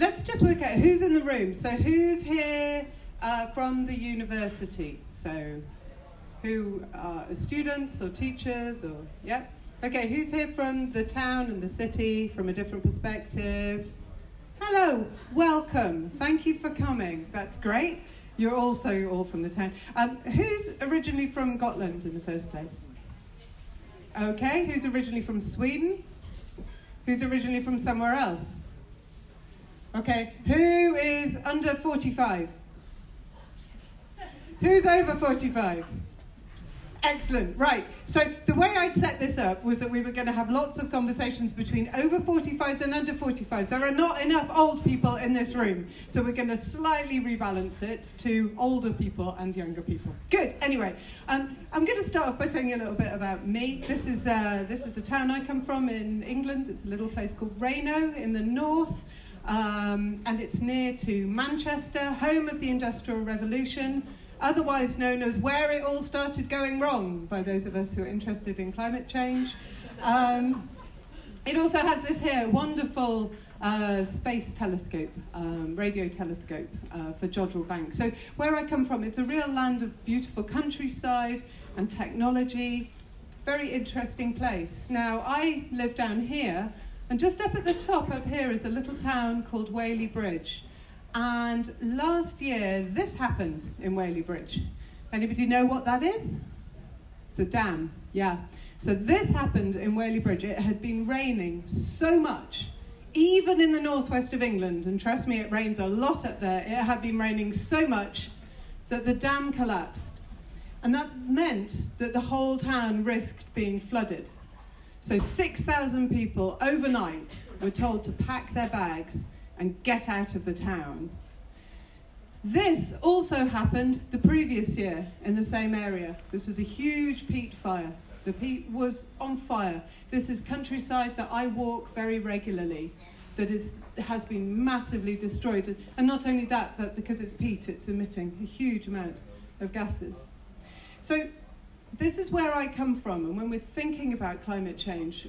let's just work out who's in the room. So who's here from the university? So who are students or teachers or, yeah? Okay, who's here from the town and the city from a different perspective? Hello, welcome. Thank you for coming. That's great. You're also all from the town. Who's originally from Gotland in the first place? Okay, who's originally from Sweden? Who's originally from somewhere else? Okay, who is under 45? Who's over 45? Excellent, right. So the way I'd set this up was that we were going to have lots of conversations between over 45s and under 45s. There are not enough old people in this room, so we're going to slightly rebalance it to older people and younger people. Good, anyway, I'm going to start off by telling you a little bit about me. This is the town I come from in England. It's a little place called Reno in the north, and it's near to Manchester, home of the Industrial Revolution, otherwise known as where it all started going wrong by those of us who are interested in climate change. It also has this here wonderful space telescope, radio telescope for Jodrell Bank. So where I come from, it's a real land of beautiful countryside and technology. Very interesting place. Now, I live down here, and just up at the top up here is a little town called Whaley Bridge. And last year, this happened in Whaley Bridge. Anybody know what that is? It's a dam, yeah. So this happened in Whaley Bridge. It had been raining so much, even in the northwest of England, and trust me, it rains a lot up there. It had been raining so much that the dam collapsed. And that meant that the whole town risked being flooded. So 6,000 people overnight were told to pack their bags and get out of the town. This also happened the previous year in the same area. This was a huge peat fire. The peat was on fire. This is countryside that I walk very regularly, that has been massively destroyed. And not only that, but because it's peat, it's emitting a huge amount of gases. So this is where I come from, and when we're thinking about climate change,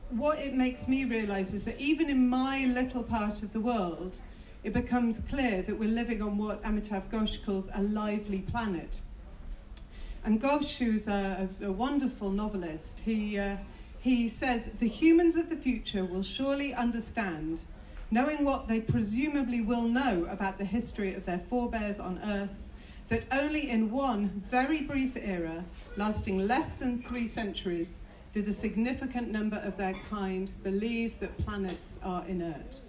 what it makes me realise is that even in my little part of the world, it becomes clear that we're living on what Amitav Ghosh calls a lively planet. And Ghosh, who's a wonderful novelist, he says, the humans of the future will surely understand, knowing what they presumably will know about the history of their forebears on Earth, that only in one very brief era, lasting less than 3 centuries, did a significant number of their kind believe that planets are inert.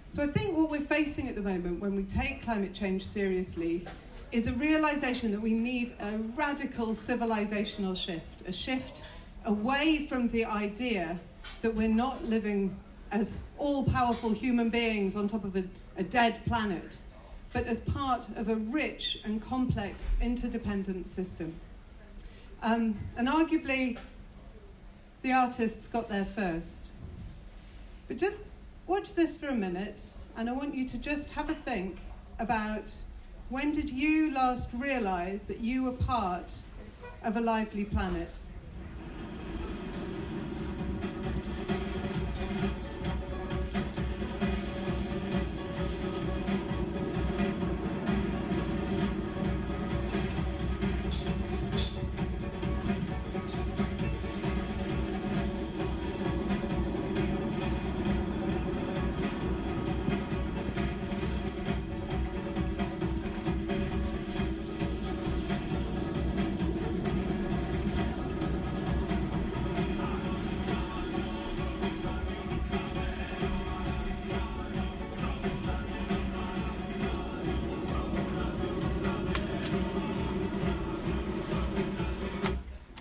So I think what we're facing at the moment when we take climate change seriously is a realization that we need a radical civilizational shift, a shift away from the idea that we're not living as all-powerful human beings on top of a dead planet, but as part of a rich and complex interdependent system. And arguably, the artists got there first. But just watch this for a minute, and I want you to just have a think about, when did you last realize that you were part of a lively planet?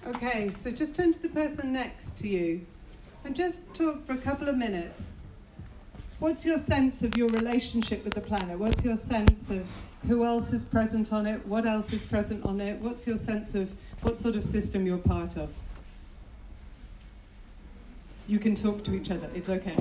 Okay, so just turn to the person next to you and just talk for a couple of minutes. What's your sense of your relationship with the planet? What's your sense of who else is present on it? What else is present on it? What's your sense of what sort of system you're part of? You can talk to each other, it's okay.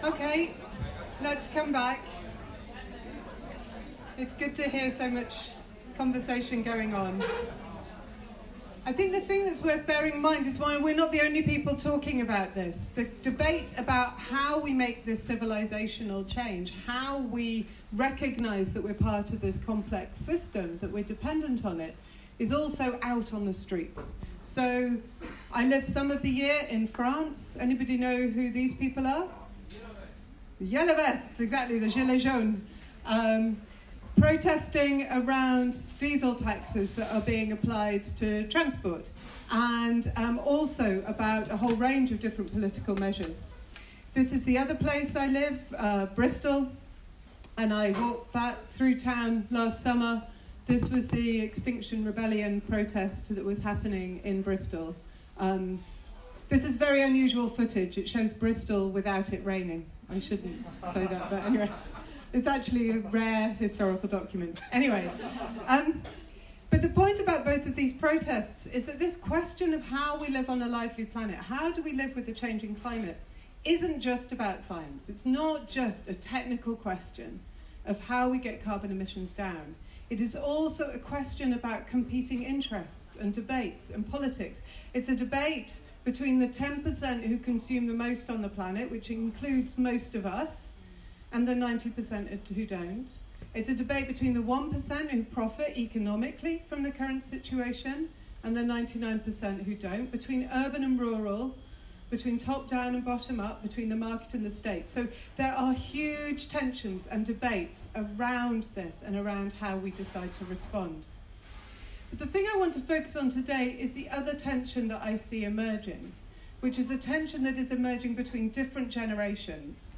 Okay, let's come back. It's good to hear so much conversation going on. I think the thing that's worth bearing in mind is why we're not the only people talking about this. The debate about how we make this civilizational change, how we recognize that we're part of this complex system, that we're dependent on it, is also out on the streets. So I live some of the year in France. Anybody know who these people are? Yellow vests, exactly, the gilets jaunes. Protesting around diesel taxes that are being applied to transport, and also about a whole range of different political measures. This is the other place I live, Bristol, and I walked back through town last summer. This was the Extinction Rebellion protest that was happening in Bristol. This is very unusual footage. It shows Bristol without it raining. I shouldn't say that, but anyway. It's actually a rare historical document. Anyway, but the point about both of these protests is that this question of how we live on a lively planet, how do we live with a changing climate, isn't just about science. It's not just a technical question of how we get carbon emissions down. It is also a question about competing interests and debates and politics. It's a debate between the 10% who consume the most on the planet, which includes most of us, and the 90% who don't. It's a debate between the 1% who profit economically from the current situation and the 99% who don't, between urban and rural, between top-down and bottom-up, between the market and the state. So there are huge tensions and debates around this and around how we decide to respond. But the thing I want to focus on today is the other tension that I see emerging, which is a tension that is emerging between different generations,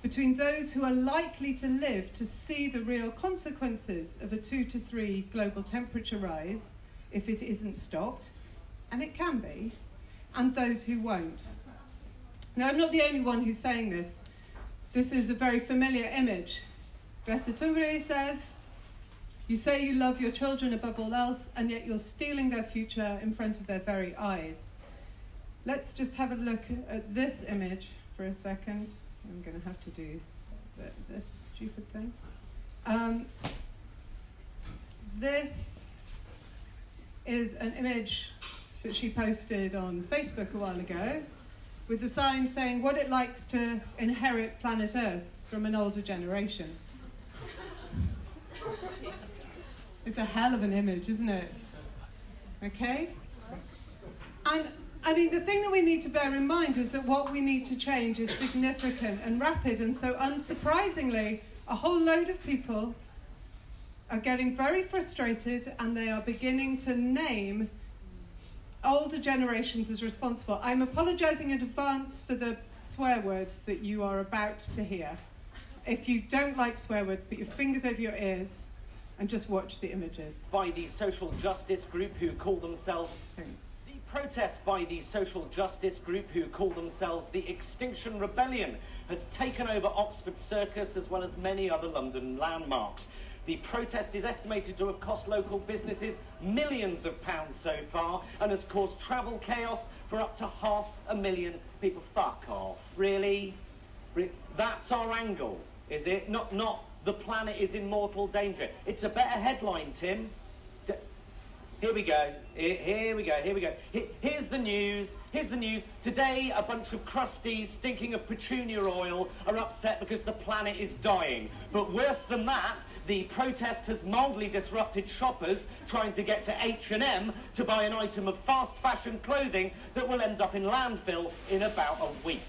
between those who are likely to live to see the real consequences of a 2 to 3 global temperature rise if it isn't stopped, and it can be, and those who won't. Now, I'm not the only one who's saying this. This is a very familiar image. Greta Thunberg says, "You say you love your children above all else, and yet you're stealing their future in front of their very eyes." Let's just have a look at this image for a second. I'm going to have to do this stupid thing. This is an image that she posted on Facebook a while ago with the sign saying what it likes to inherit planet Earth from an older generation. It's a hell of an image, isn't it? Okay? And I mean, the thing that we need to bear in mind is that what we need to change is significant and rapid, and so unsurprisingly, a whole load of people are getting very frustrated and they are beginning to name older generations as responsible. I'm apologising in advance for the swear words that you are about to hear. If you don't like swear words, put your fingers over your ears and just watch the images. By the social justice group who call themselves... Protests by the social justice group who call themselves the Extinction Rebellion has taken over Oxford Circus as well as many other London landmarks. The protest is estimated to have cost local businesses millions of pounds so far and has caused travel chaos for up to 500,000 people. Fuck off. Really? That's our angle, is it? Not the planet is in mortal danger. It's a better headline, Tim. Here we go. Here we go. Here we go. Here's the news. Here's the news. Today, a bunch of crusties stinking of petunia oil are upset because the planet is dying. But worse than that, the protest has mildly disrupted shoppers trying to get to H&M to buy an item of fast fashion clothing that will end up in landfill in about a week.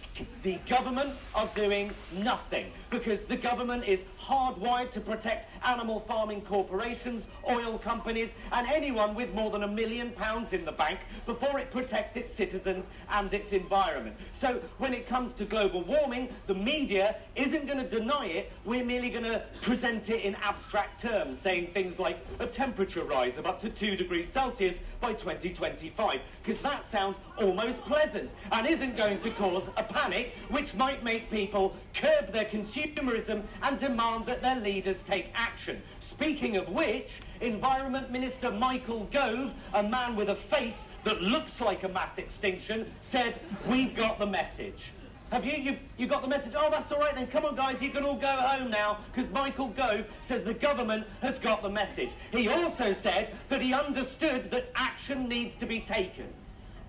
The government are doing nothing because the government is hardwired to protect animal farming corporations, oil companies, and anyone with more than $1 million trillion in the bank before it protects its citizens and its environment. So when it comes to global warming, the media isn't going to deny it. We're merely going to present it in abstract terms, saying things like a temperature rise of up to 2 degrees Celsius by 2025, because that sounds almost pleasant and isn't going to cause a panic, which might make people curb their consumerism and demand that their leaders take action. Speaking of which, Environment Minister Michael Gove, a man with a face that looks like a mass extinction, said, "We've got the message." Have you got the message? Oh, that's all right then. Come on, guys, you can all go home now, because Michael Gove says the government has got the message. He also said that he understood that action needs to be taken.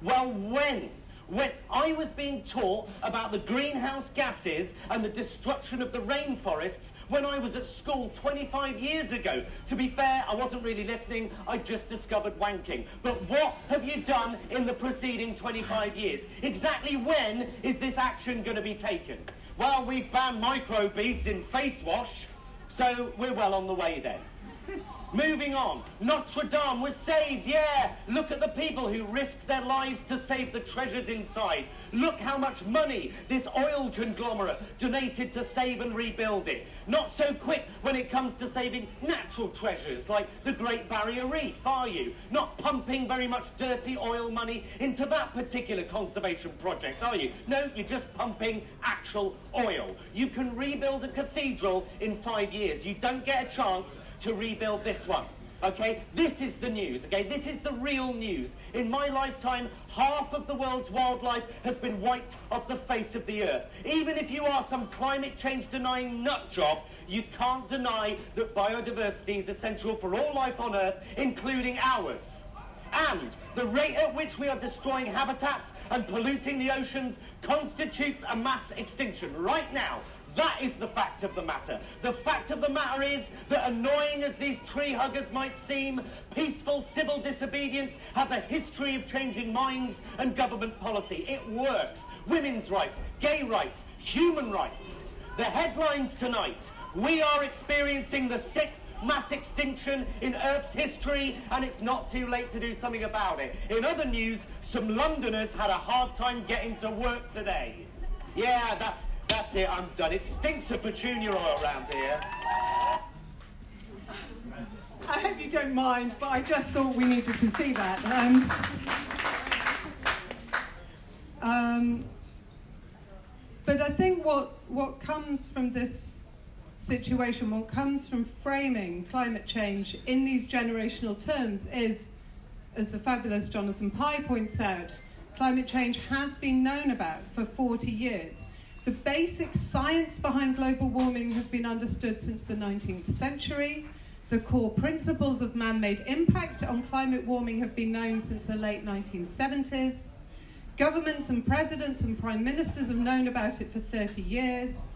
Well, when I was being taught about the greenhouse gases and the destruction of the rainforests when I was at school 25 years ago. To be fair, I wasn't really listening, I just discovered wanking. But what have you done in the preceding 25 years? Exactly when is this action going to be taken? Well, we've banned microbeads in face wash, so we're well on the way then. Moving on, Notre Dame was saved, yeah. Look at the people who risked their lives to save the treasures inside. Look how much money this oil conglomerate donated to save and rebuild it. Not so quick when it comes to saving natural treasures like the Great Barrier Reef, are you? Not pumping very much dirty oil money into that particular conservation project, are you? No, you're just pumping actual oil. You can rebuild a cathedral in 5 years. You don't get a chance to rebuild this one, okay? This is the news, okay? This is the real news. In my lifetime, half of the world's wildlife has been wiped off the face of the earth. Even if you are some climate change denying nut job, you can't deny that biodiversity is essential for all life on earth, including ours. And the rate at which we are destroying habitats and polluting the oceans constitutes a mass extinction right now. That is the fact of the matter. The fact of the matter is that, annoying as these tree huggers might seem, peaceful civil disobedience has a history of changing minds and government policy. It works. Women's rights, gay rights, human rights. The headlines tonight: we are experiencing the 6th mass extinction in Earth's history, and it's not too late to do something about it. In other news, some Londoners had a hard time getting to work today. Yeah, that's it, I'm done. It stinks of petunia oil around here. I hope you don't mind, but I just thought we needed to see that. But I think what comes from this situation, what comes from framing climate change in these generational terms is, as the fabulous Jonathan Pye points out, climate change has been known about for 40 years. The basic science behind global warming has been understood since the 19th century. The core principles of man-made impact on climate warming have been known since the late 1970s. Governments and presidents and prime ministers have known about it for 30 years.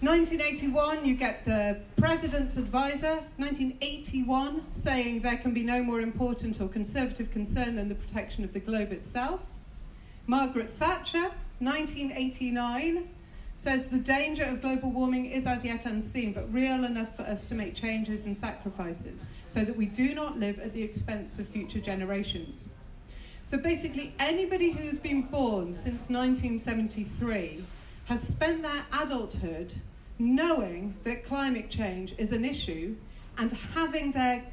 1981, you get the President's Advisor, 1981, saying there can be no more important or conservative concern than the protection of the globe itself. Margaret Thatcher, 1989, says the danger of global warming is as yet unseen, but real enough for us to make changes and sacrifices so that we do not live at the expense of future generations. So basically, anybody who's been born since 1973 has spent their adulthood knowing that climate change is an issue and having their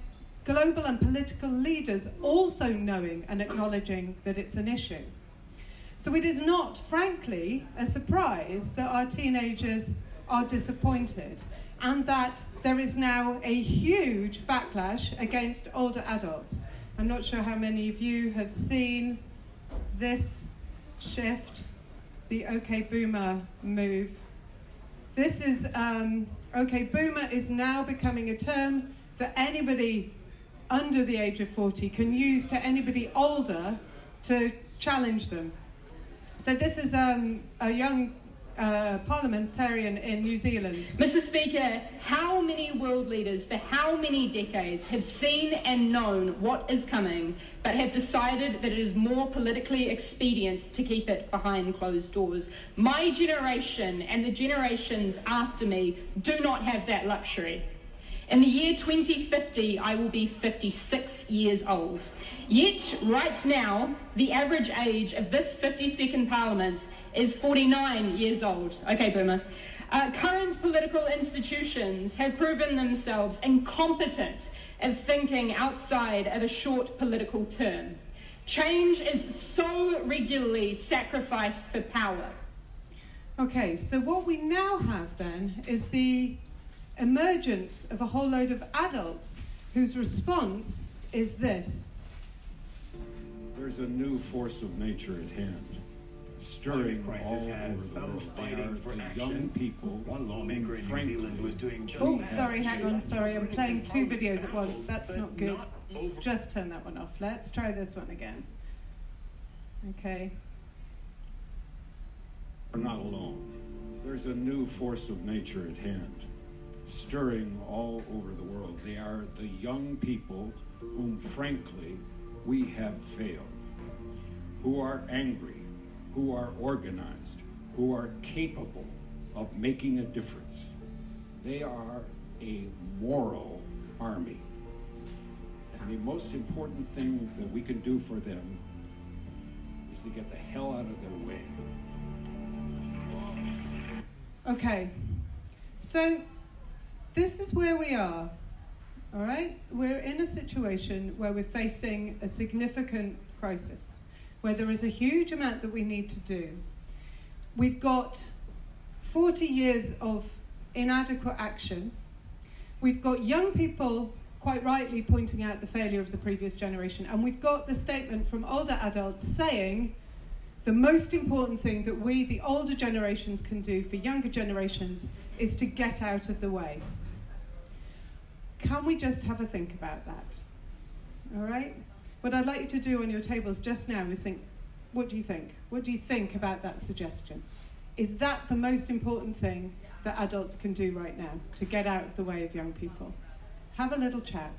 global and political leaders also knowing and acknowledging that it's an issue. So it is not, frankly, a surprise that our teenagers are disappointed and that there is now a huge backlash against older adults. I'm not sure how many of you have seen this shift, the OK Boomer move. This is, OK Boomer is now becoming a term that anybody under the age of 40 can use to anybody older to challenge them. So this is a young parliamentarian in New Zealand. Mr. Speaker, how many world leaders for how many decades have seen and known what is coming, but have decided that it is more politically expedient to keep it behind closed doors? My generation and the generations after me do not have that luxury. In the year 2050, I will be 56 years old. Yet, right now, the average age of this 52nd Parliament is 49 years old. Okay, boomer. Current political institutions have proven themselves incompetent at thinking outside of a short political term. Change is so regularly sacrificed for power. Okay, so what we now have then is the emergence of a whole load of adults whose response is this. There's a new force of nature at hand, stirring all over the world. Fighting for young people. One lawmaker in New Zealand was doing just Oh, sorry, hang on, sorry, I'm playing two videos at once. That's not good. Just turn that one off. Let's try this one again. Okay. We're not alone. There's a new force of nature at hand, stirring all over the world. They are the young people whom, frankly, we have failed, who are angry, who are organized, who are capable of making a difference. They are a moral army. And the most important thing that we can do for them is to get the hell out of their way. Okay, so this is where we are, all right? We're in a situation where we're facing a significant crisis, where there is a huge amount that we need to do. We've got 40 years of inadequate action. We've got young people quite rightly pointing out the failure of the previous generation, and we've got the statement from older adults saying the most important thing that we, the older generations, can do for younger generations is to get out of the way. Can we just have a think about that? All right? What I'd like you to do on your tables just now is think, what do you think? What do you think about that suggestion? Is that the most important thing that adults can do right now to get out of the way of young people? Have a little chat.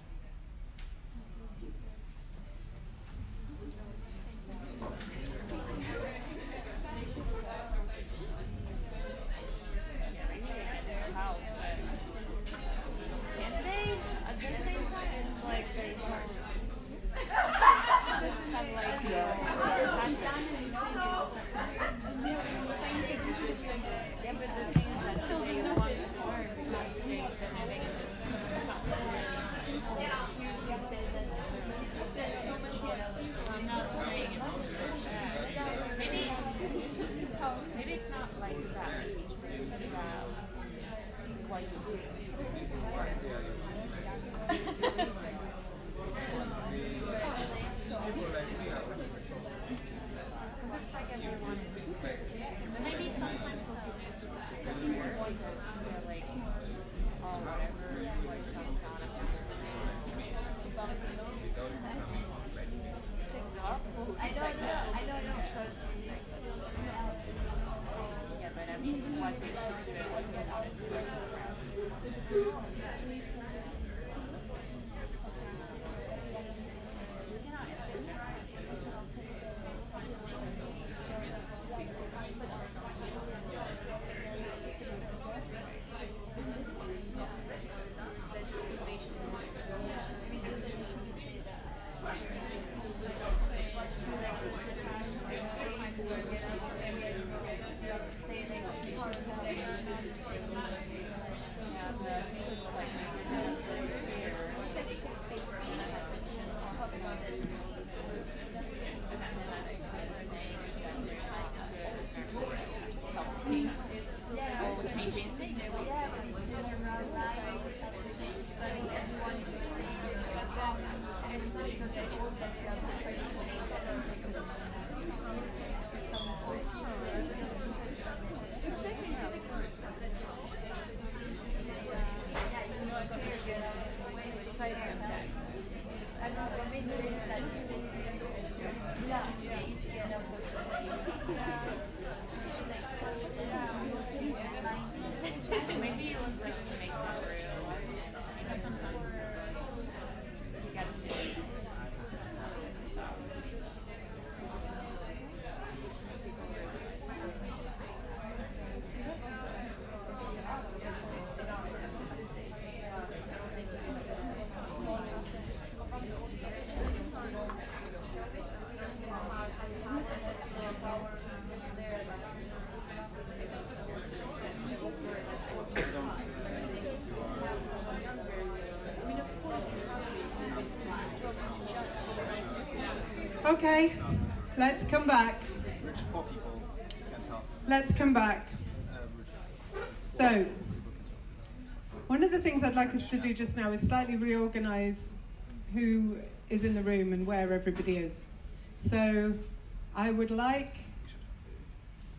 Okay, let's come back. Let's come back. So, one of the things I'd like us to do just now is slightly reorganize who is in the room and where everybody is. So, I would like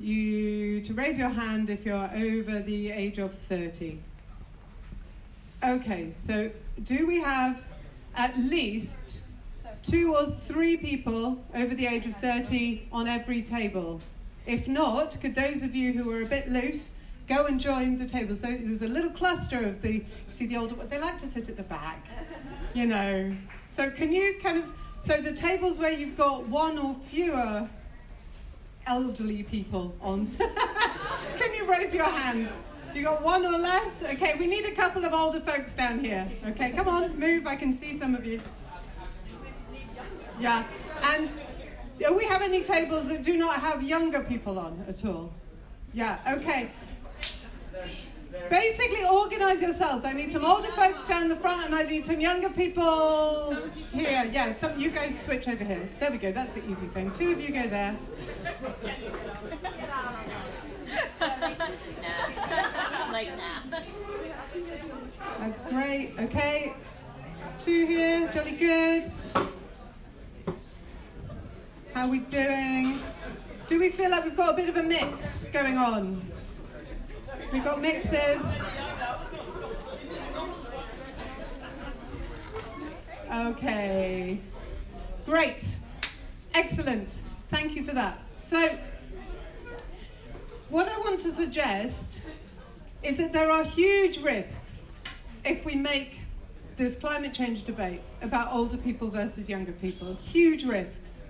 you to raise your hand if you're over the age of 30. Okay, so do we have at least 2 or 3 people over the age of 30 on every table? If not, could those of you who are a bit loose go and join the table? So there's a little cluster of the older, they like to sit at the back, you know. So can you so the tables where you've got 1 or fewer elderly people on, can you raise your hands? You got 1 or less? Okay, we need a couple of older folks down here. Okay, come on, move, I can see some of you. Yeah, and do we have any tables that do not have younger people on at all? Yeah, okay. Basically, organise yourselves. I need some older folks down the front and I need some younger people here. Yeah, you guys switch over here. There we go, that's the easy thing. 2 of you go there. That's great, okay. 2 here, jolly good. How are we doing? Do we feel like we've got a bit of a mix going on? We've got mixes. Okay. Great. Excellent. Thank you for that. So, what I want to suggest is that there are huge risks if we make this climate change debate about older people versus younger people. Huge risks.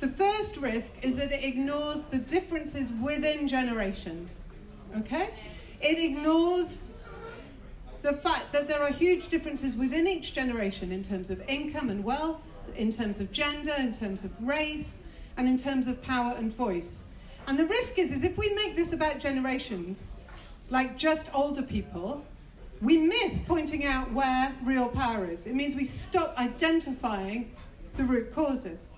The first risk is that it ignores the differences within generations. Okay? It ignores the fact that there are huge differences within each generation in terms of income and wealth, in terms of gender, in terms of race, and in terms of power and voice. And the risk is if we make this about generations, like just older people, we miss pointing out where real power is. It means we stop identifying the root causes.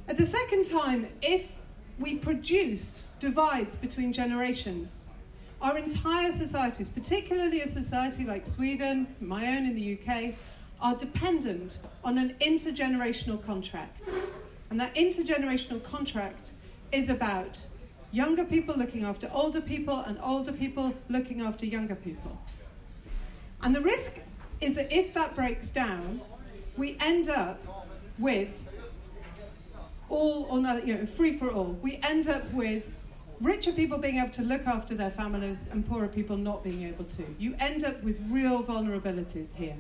At the second time, if we produce divides between generations, our entire societies, particularly a society like Sweden, my own in the UK, are dependent on an intergenerational contract. And that intergenerational contract is about younger people looking after older people and older people looking after younger people. And the risk is that if that breaks down, we end up with all or nothing, free for all. We end up with richer people being able to look after their families and poorer people not being able to. You end up with real vulnerabilities here.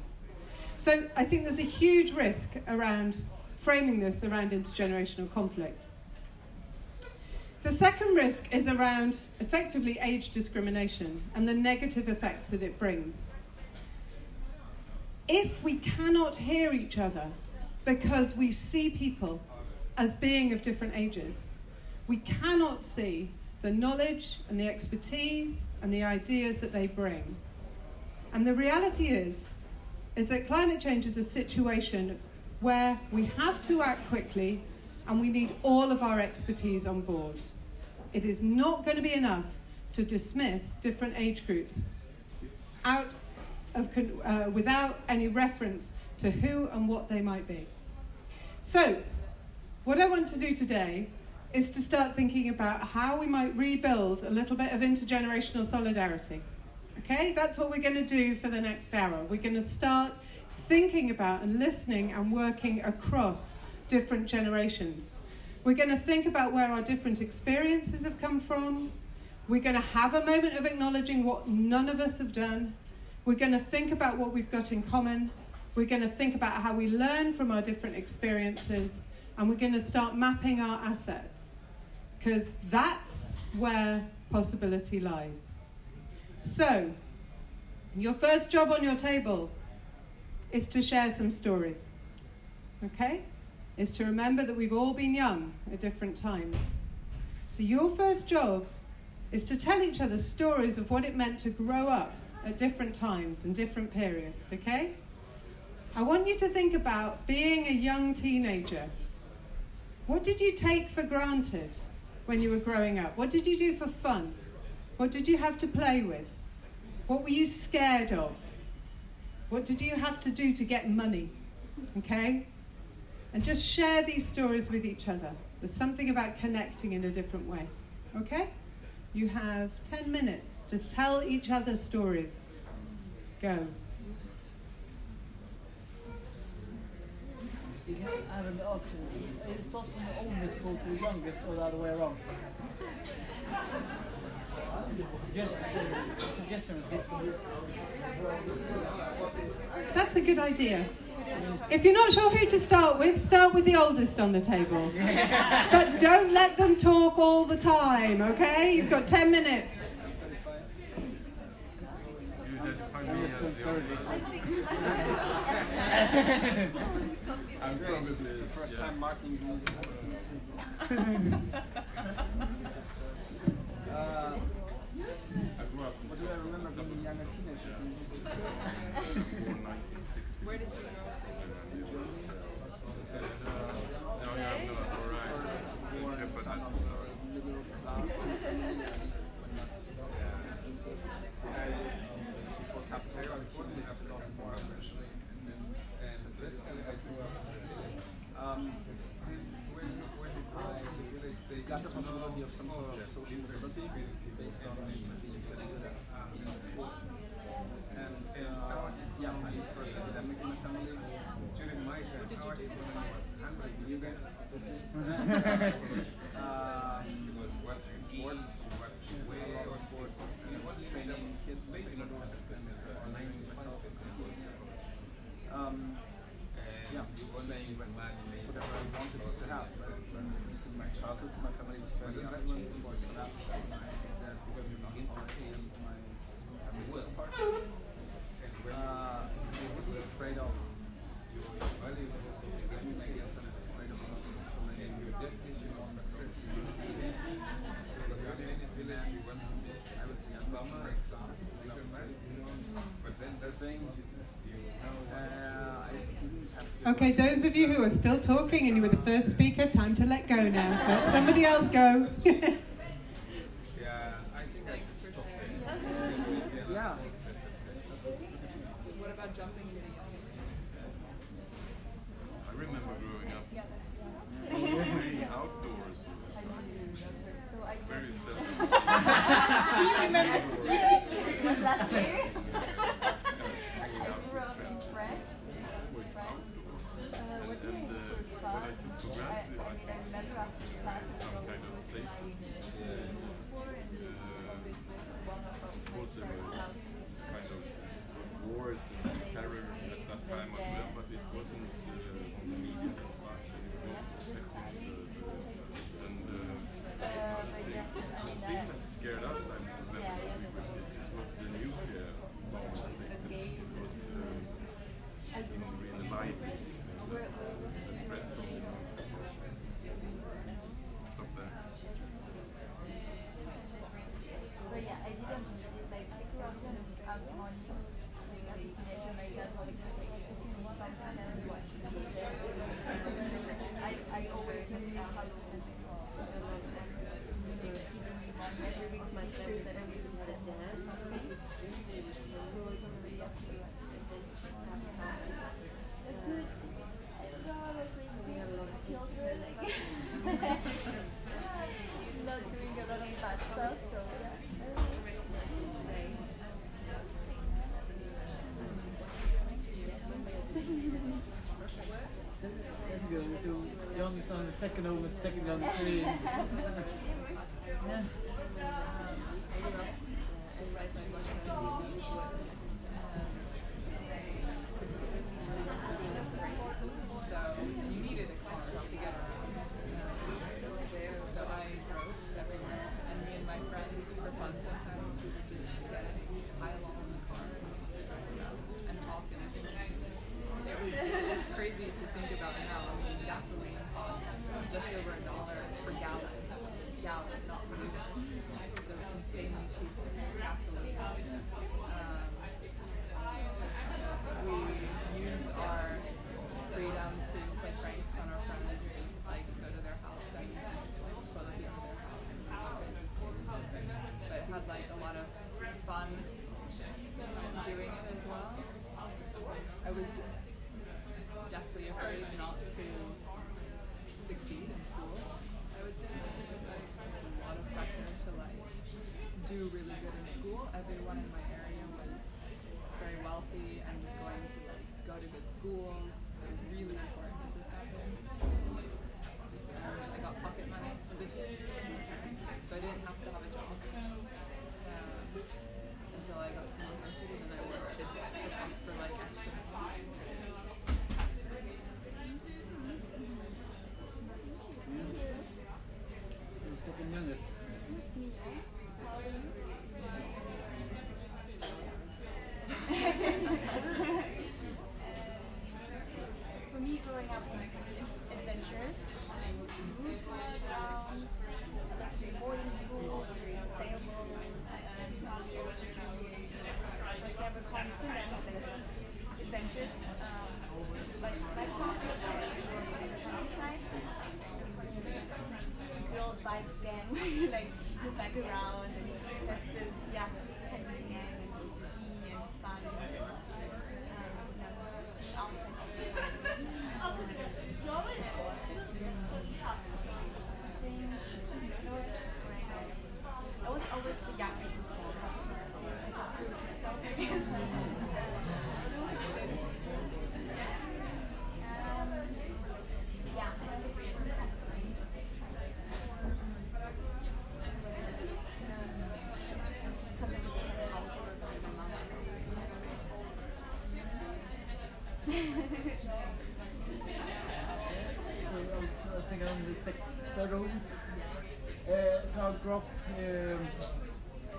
So I think there's a huge risk around framing this around intergenerational conflict. The second risk is around effectively age discrimination and the negative effects that it brings. If we cannot hear each other because we see people as being of different ages, we cannot see the knowledge and the expertise and the ideas that they bring. And the reality is that climate change is a situation where we have to act quickly and we need all of our expertise on board. It is not going to be enough to dismiss different age groups without any reference to who and what they might be. So, what I want to do today is to start thinking about how we might rebuild a little bit of intergenerational solidarity. Okay, that's what we're going to do for the next hour. We're going to start thinking about and listening and working across different generations. We're going to think about where our different experiences have come from. We're going to have a moment of acknowledging what none of us have done. We're going to think about what we've got in common. We're going to think about how we learn from our different experiences. And we're going to start mapping our assets, because that's where possibility lies. So, your first job on your table is to share some stories, okay? Is to remember that we've all been young at different times. So your first job is to tell each other stories of what it meant to grow up at different times and different periods, okay? I want you to think about being a young teenager. What did you take for granted when you were growing up? What did you do for fun? What did you have to play with? What were you scared of? What did you have to do to get money? Okay? And just share these stories with each other. There's something about connecting in a different way. Okay? You have 10 minutes to tell each other stories. Go. You can have an option. It starts from the oldest go to the youngest or the other way around. Suggestion. That's a good idea. If you're not sure who to start with the oldest on the table. But don't let them talk all the time, okay? You've got 10 minutes. I'm probably the first time marking the what do I remember being a younger teenager? Where did you go? Got the possibility of some sort of social mobility based on the school. And yeah, I first academic in the family. During my time, video games, sports, training kids, myself. Yeah, playing whatever I wanted to have. In my childhood, my family was fairly affluent before it collapsed. My dad was in policy and my family was apart. I wasn't afraid of learning, I guess, I was afraid of not learning new definition of responsibility. I was young, but then the thing, Okay, those of you who are still talking and you were the first speaker, time to let go now. Let somebody else go. yeah, I think I stop yeah. What about jumping to the youngest? I remember growing up playing outdoors. Very seldom. Do you remember skiing? It was last year. Youngest on the second oldest, second youngest three. Yeah. You needed a car to get around. So I drove everywhere, and me and my friends, for fun, sometimes we would just get pile on the car and talk and everything. It's crazy to think about now. I mean, gasoline costs just over $1 per gallon, not per liter. So insanely cheap gasoline. second youngest. For me, growing up was adventurous. I moved around, I went to boarding school, sailboat, was never constant and adventures. But my childhood, I grew up in the countryside. Good old bikes gang where you like look back around and have this, fantasy gang and fun and I was always the youngest in school. Always I could prove myself again. I think I'm the third oldest. So I grew up,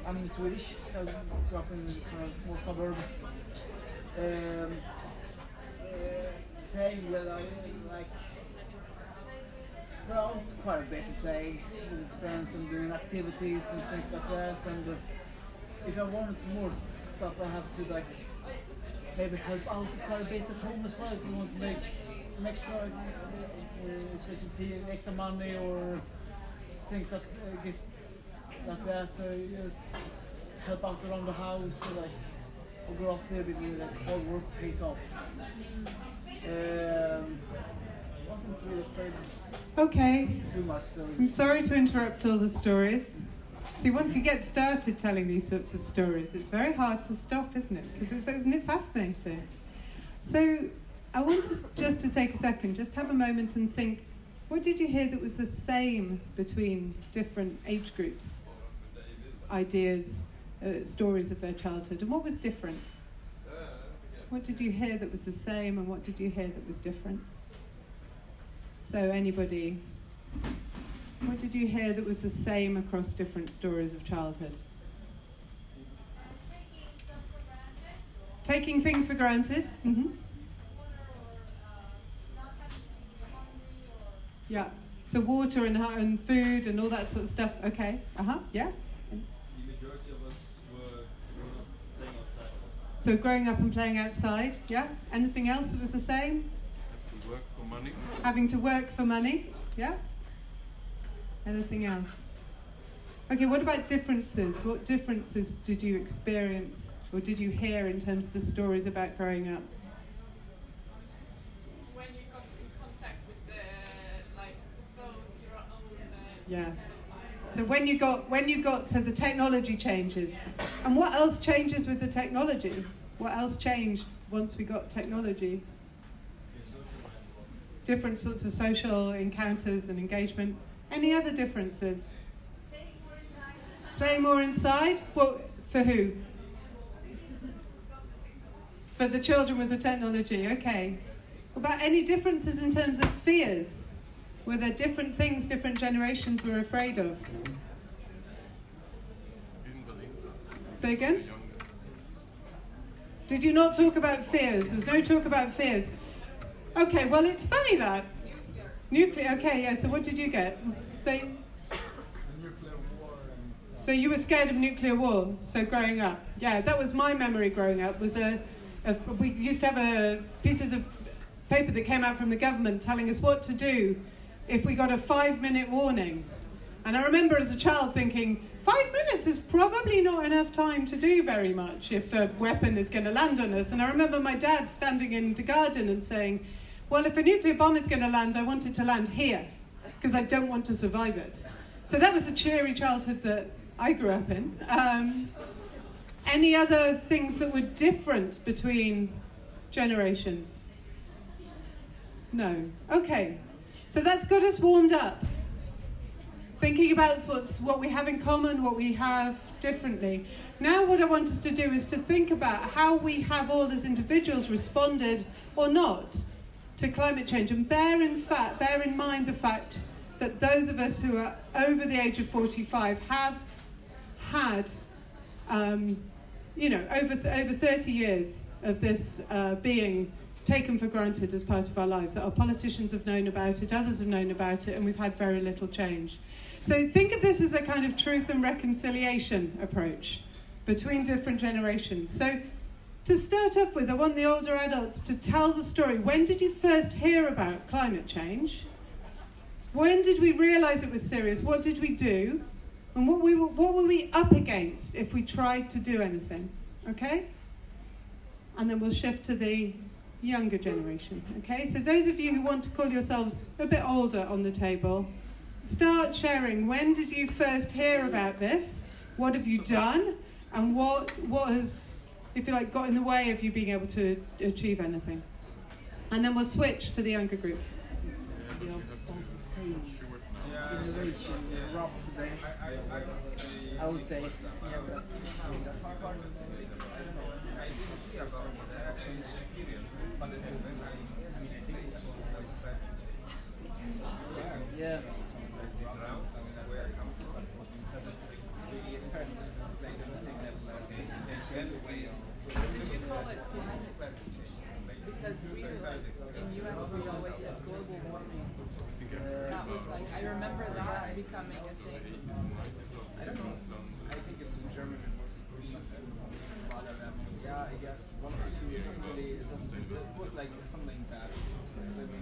I'm Swedish, so I grew up in kind of a small suburb. Playing with go out quite a bit to play with friends and doing activities and things like that. And if I wanted more stuff, I have to maybe help out quite a bit at home as well. If you want to make some extra specialty, extra money or things like gifts like that. So you just help out around the house. So I grew up a little bit with hard work pays off. Wasn't really afraid too much. So. I'm sorry to interrupt all the stories. See, once you get started telling these sorts of stories, it's very hard to stop, isn't it? Because isn't it fascinating? So I want us just to take a second, just have a moment and think, what did you hear that was the same between different age groups? Ideas, stories of their childhood, and what was different? What did you hear that was the same, and what did you hear that was different? So anybody, what did you hear that was the same across different stories of childhood? Taking things for granted. Mm-hmm. Yeah. So water and food and all that sort of stuff. Okay. Yeah. The majority of us were playing outside. So growing up and playing outside. Yeah. Anything else that was the same? Have to work for money. Having to work for money. Yeah. Anything else? Okay. What about differences? What differences did you experience or did you hear in terms of the stories about growing up? When you got in contact with the phone, your own. Yeah. So when you got to the technology changes, and what else changes with the technology? What else changed once we got technology? Different sorts of social encounters and engagement. Any other differences? Playing more inside? What, for who? For the children with the technology, okay. What about any differences in terms of fears? Were there different things different generations were afraid of? Say again? Did you not talk about fears? There was no talk about fears. Okay, well, it's funny that. Nuclear, okay, yeah, so what did you get? Say. Nuclear war. So you were scared of nuclear war, so growing up. Yeah, that was my memory growing up, was we used to have pieces of paper that came out from the government telling us what to do if we got a 5-minute warning. And I remember as a child thinking, 5 minutes is probably not enough time to do very much if a weapon is going to land on us. And I remember my dad standing in the garden and saying, well, if a nuclear bomb is going to land, I want it to land here, because I don't want to survive it. So that was the cheery childhood that I grew up in. Any other things that were different between generations? No. Okay. So that's got us warmed up. Thinking about what we have in common, what we have differently. Now what I want us to do is to think about how we have all as individuals responded or not to climate change, and bear in mind the fact that those of us who are over the age of 45 have had, over 30 years of this being taken for granted as part of our lives, that our politicians have known about it, others have known about it, and we've had very little change. So think of this as a kind of truth and reconciliation approach between different generations. So to start off with, I want the older adults to tell the story. When did you first hear about climate change? When did we realise it was serious? What did we do? And what were we up against if we tried to do anything? Okay? And then we'll shift to the younger generation. Okay? So those of you who want to call yourselves a bit older on the table, start sharing. When did you first hear about this? What have you done? And what has, if you like, got in the way of you being able to achieve anything? And then we'll switch to the younger group. Generation rough today. I would say. Yeah. Did you call it climate? Because we were, in US we always said global warming. That was like, I remember that becoming a thing. I don't know. I think it's in German. Yeah, I guess 1 or 2 years. It was like something bad. So we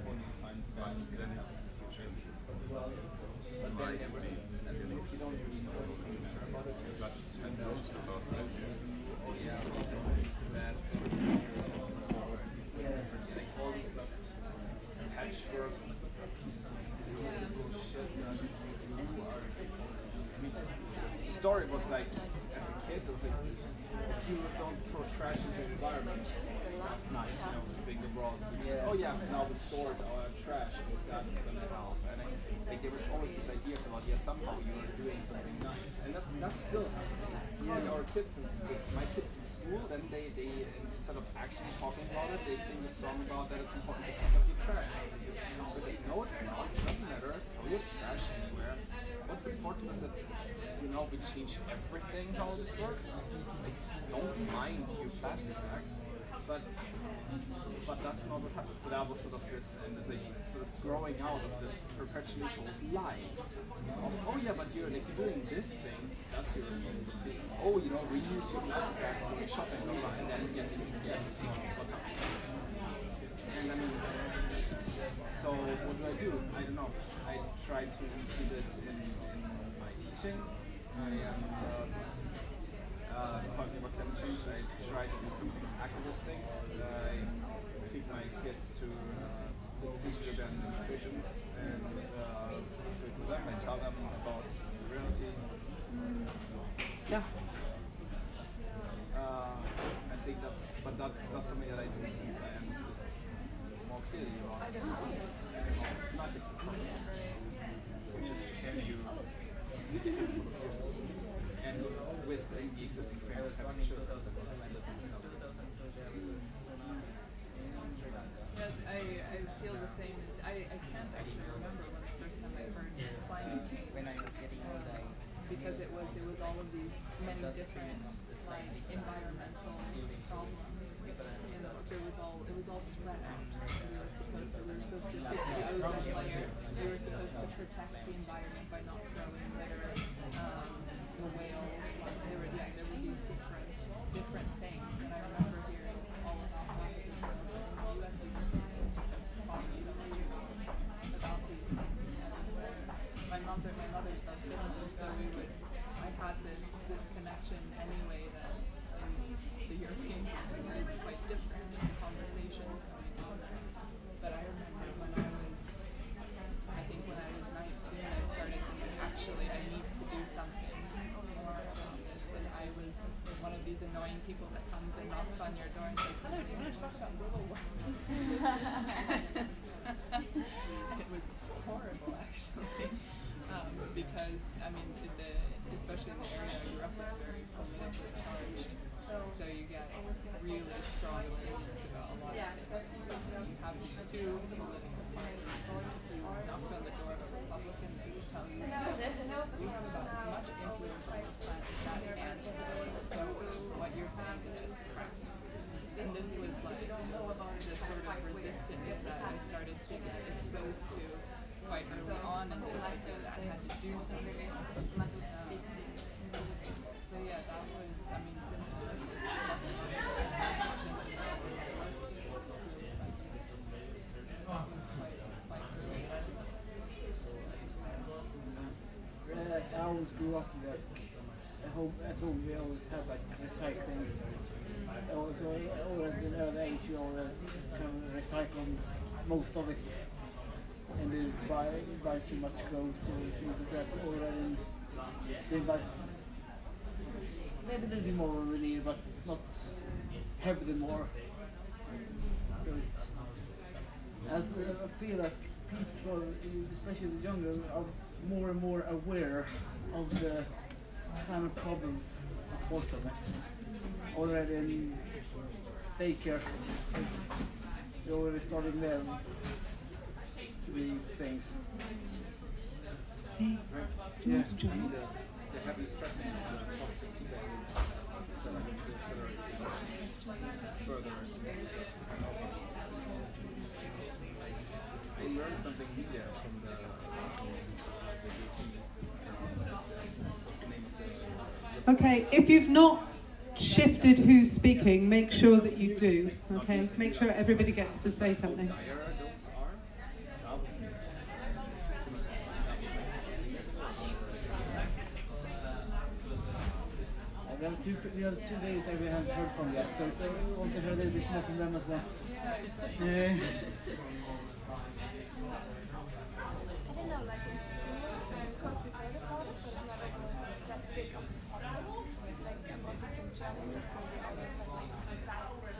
only find bad. But then it was, and then if you don't really know anything about it, you just find out. Oh yeah, it's too bad. Like all this stuff, patchwork. The story was like, as a kid, it was like, if you don't throw trash into the environment, that's nice, being the world. Oh yeah, now we sort our trash because that's gonna help. And like there was always this idea about, somehow you are doing something nice, and that's still happening. Like our kids in school, my kids in school, then they instead of actually talking about it, they sing a song about that it's important to pick up your trash. I was like, no, it's not. It doesn't matter. Throw your trash anywhere. What's important is that we change everything how this works. Like, don't mind your plastic bag, but that's not what happened. So that was sort of this, and there's a sort of growing out of this perpetually told lie of, oh yeah, but you're doing this thing, that's your responsibility. Oh, reuse your plastic bags when you shop and then get it again. And I mean, so what do? I don't know. I try to include it in my teaching. I am talking about climate change. I try to do some sort of activist things. I take my kids to essentially their demonstrations and sit with them. I tell them about the reality. Yeah. I think that's something that I do since I understood more clearly about more systematic problems, which is can you and with the existing framework having should have themselves. Yes, I feel the same. I can't actually remember when the first time I heard climate change. Because it was all of these many different environmental problems. So it was all spread out. We were supposed to fix the ozone layer. We were supposed to protect the environment by not throwing litter. The whales. There were these different things, and I remember hearing all about that. In the U.S. we just didn't talk so much about these things. My mother's from Finland, so I had this connection anyway that in the European countries is quite different conversations going on there. But I remember when I think when I was 19, I started thinking, actually, I need to do something more about this. And I was one of these annoying people that comes and knocks on your door and says, hello, do you want to talk about global warming? It was horrible, actually. Because, I mean, especially in the area I grew up, it's very politically charged. So you get really strong opinions about to be exposed to quite early on in this idea that I had to do something. But yeah, that was, I mean, since then, I always grew up with that. At home we always had like recycling. Also, at an early age you always kind of recycle most of it. And they buy too much clothes or things like that already. They buy maybe a little bit more really, but not heavily more. So it's, as I feel like people, especially the younger, are more and more aware of the kind of problems, unfortunately. Already in daycare, they're already starting there to be things. Hey, do you want to join? The heavy stressing of the positive feedback is that I need to accelerate further. I learned something new from the what's the name of the Okay, if you've not shifted who's speaking, make sure that you do, okay? Make sure everybody gets to say something. We have 2 days that we haven't heard from yet, so we want to hear a little bit more from them as well. I don't know, like in school, of course we heard about it, but never that big of a topic. Like also from Germany, so we always have like this recycling,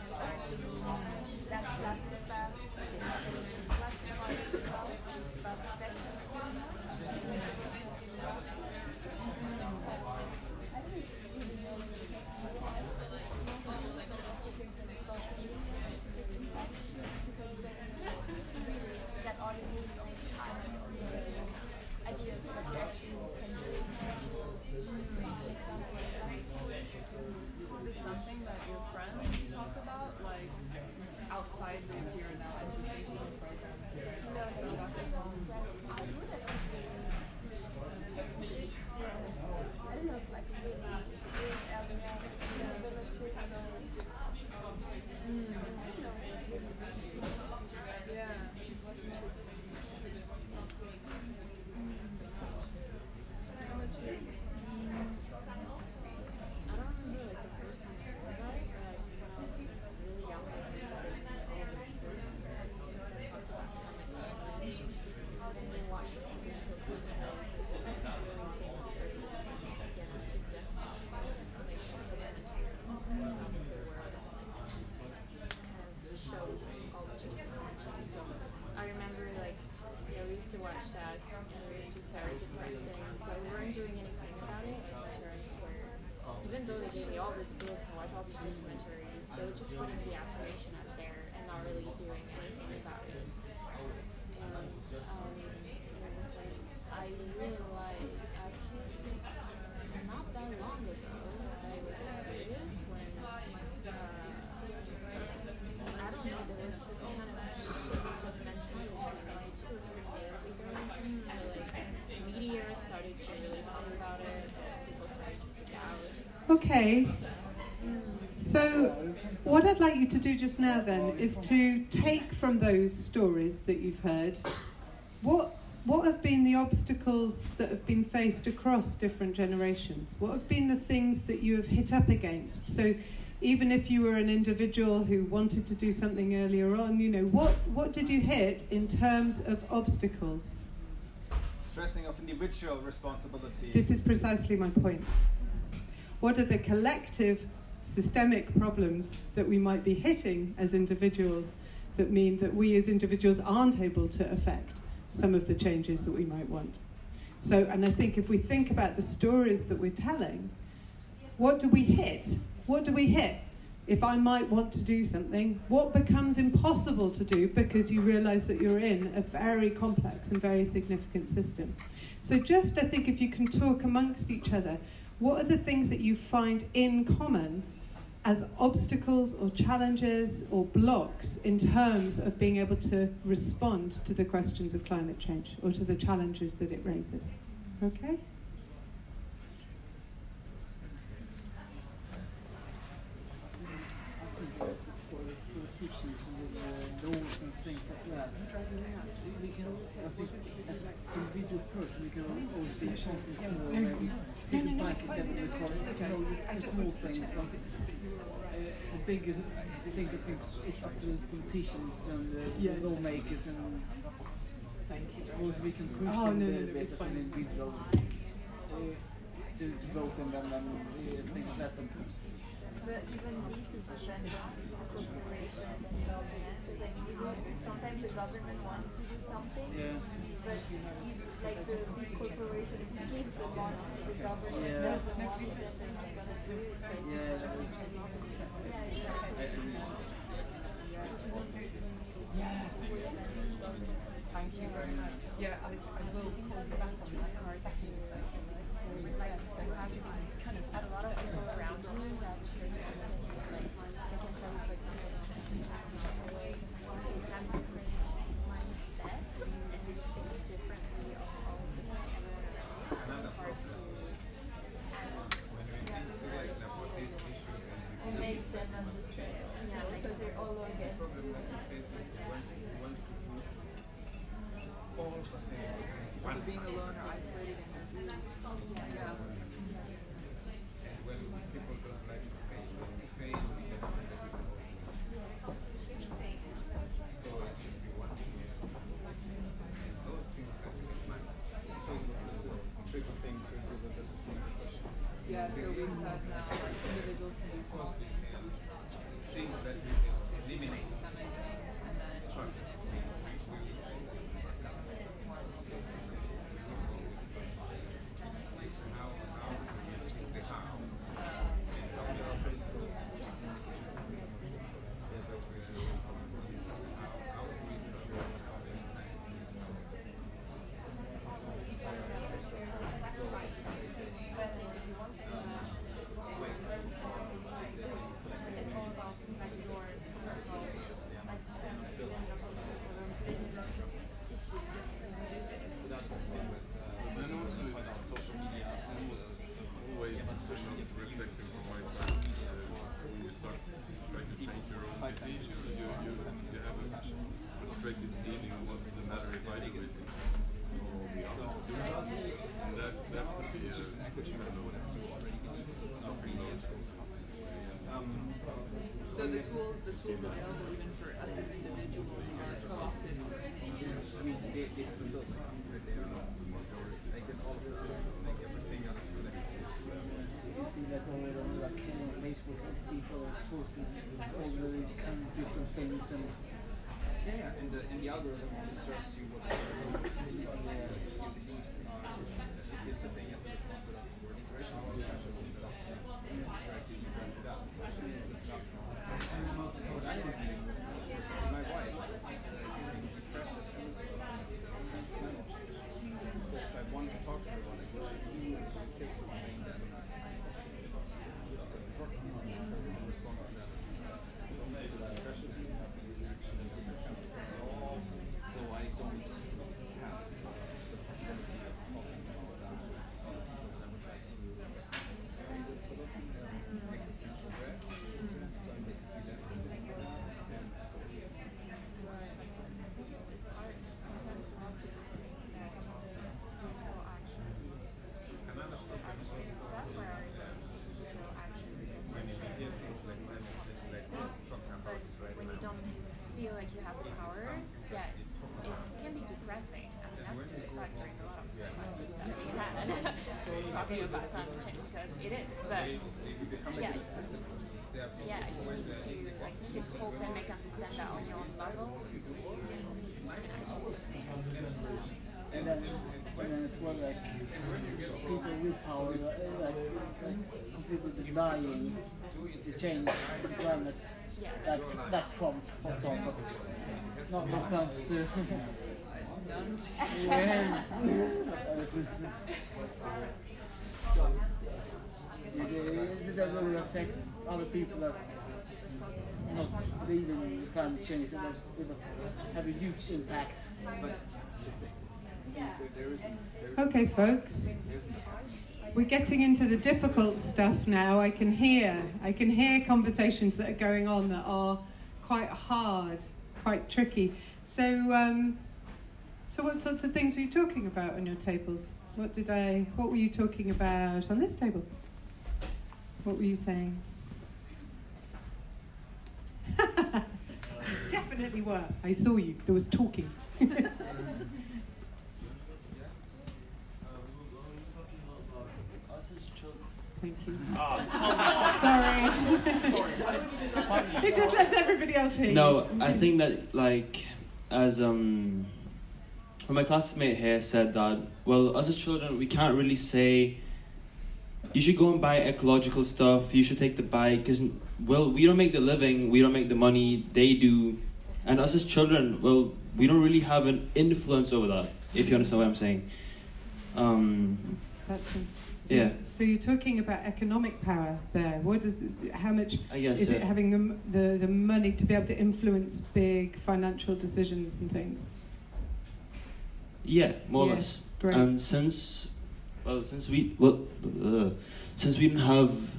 that's plastic bags, plastic bottles as well, but that's Okay, so what I'd like you to do just now then is to take from those stories that you've heard, what have been the obstacles that have been faced across different generations? What have been the things that you have hit up against? So even if you were an individual who wanted to do something earlier on, you know, what did you hit in terms of obstacles? Stressing of individual responsibility. This is precisely my point. What are the collective systemic problems that we might be hitting as individuals that mean that we as individuals aren't able to affect some of the changes that we might want? So, and I think if we think about the stories that we're telling, what do we hit? What do we hit? If I might want to do something, what becomes impossible to do because you realize that you're in a very complex and very significant system? So just, I think, if you can talk amongst each other, what are the things that you find in common as obstacles or challenges or blocks in terms of being able to respond to the questions of climate change or to the challenges that it raises. Okay? Politicians with laws and things like that. We can, I think, as an individual person, we can always do something small, maybe take a bite instead of the the small things. But the bigger things, I think, it's up to the politicians and the lawmakers, and we can push them a little bit as an individual to vote and things like that. But even this is the trend of corporations and governments, because I mean, sometimes the government wants to do something, but it's like the big corporation gives the money to the government, that's the money that they're not going to do it. Thank you very much. Yeah, I will call you back on that in a second. We'd like to have you kind of add a lot of people around you. Being alone or isolated in your views. Yeah. When people don't like to fail, when we fail, we get that we can all so it should be one thing. Those things that we might. So this is a tricky thing to do with the sustainable question. Yeah, so we've said now individuals can do small things that we cannot change. Things that we eliminate. Systemic things, and then so the tools available even for us as individuals are co-opted. You see that all on like Facebook and people posting all these kind of different things and and the algorithm only serves you what your beliefs are. If you're tipping as a response to that towards racial fascism, directly interact with that. My wife is using depressive episodes and climate change. So if I want to talk to her about it, what should do is to fix something that doesn't work in response to that. Depression is happening in action and so I don't have the possibility of talking about that. And I would like to carry this sort of existential dread. So I'm basically left with this and so when you don't feel like you have the power, it can be depressing. I mean, that's the fact there's a lot of questions that we had talking about climate change, because it is, but you need to like keep hope and make understand that on your own level. and then as well, like people with power, like completely denying the change of the climate. That Trump, for example. Not no offense to. That will affect other people that not leading climate change that have a huge impact. Okay, folks. We're getting into the difficult stuff now. I can hear conversations that are going on that are quite hard, quite tricky. So what sorts of things were you talking about on your tables? What were you talking about on this table? What were you saying? Definitely were. I saw you. There was talking. Thank you. Sorry. It just lets everybody else hear. No, I think that, like, as when my classmate here said that, well, us as children, we can't really say, you should go and buy ecological stuff, you should take the bike, because, well, we don't make the living, we don't make the money, they do. And us as children, well, we don't really have an influence over that, if you understand what I'm saying. So you're talking about economic power there. How much is it having the money to be able to influence big financial decisions and things? Yeah, more or less. Great. And since we don't have,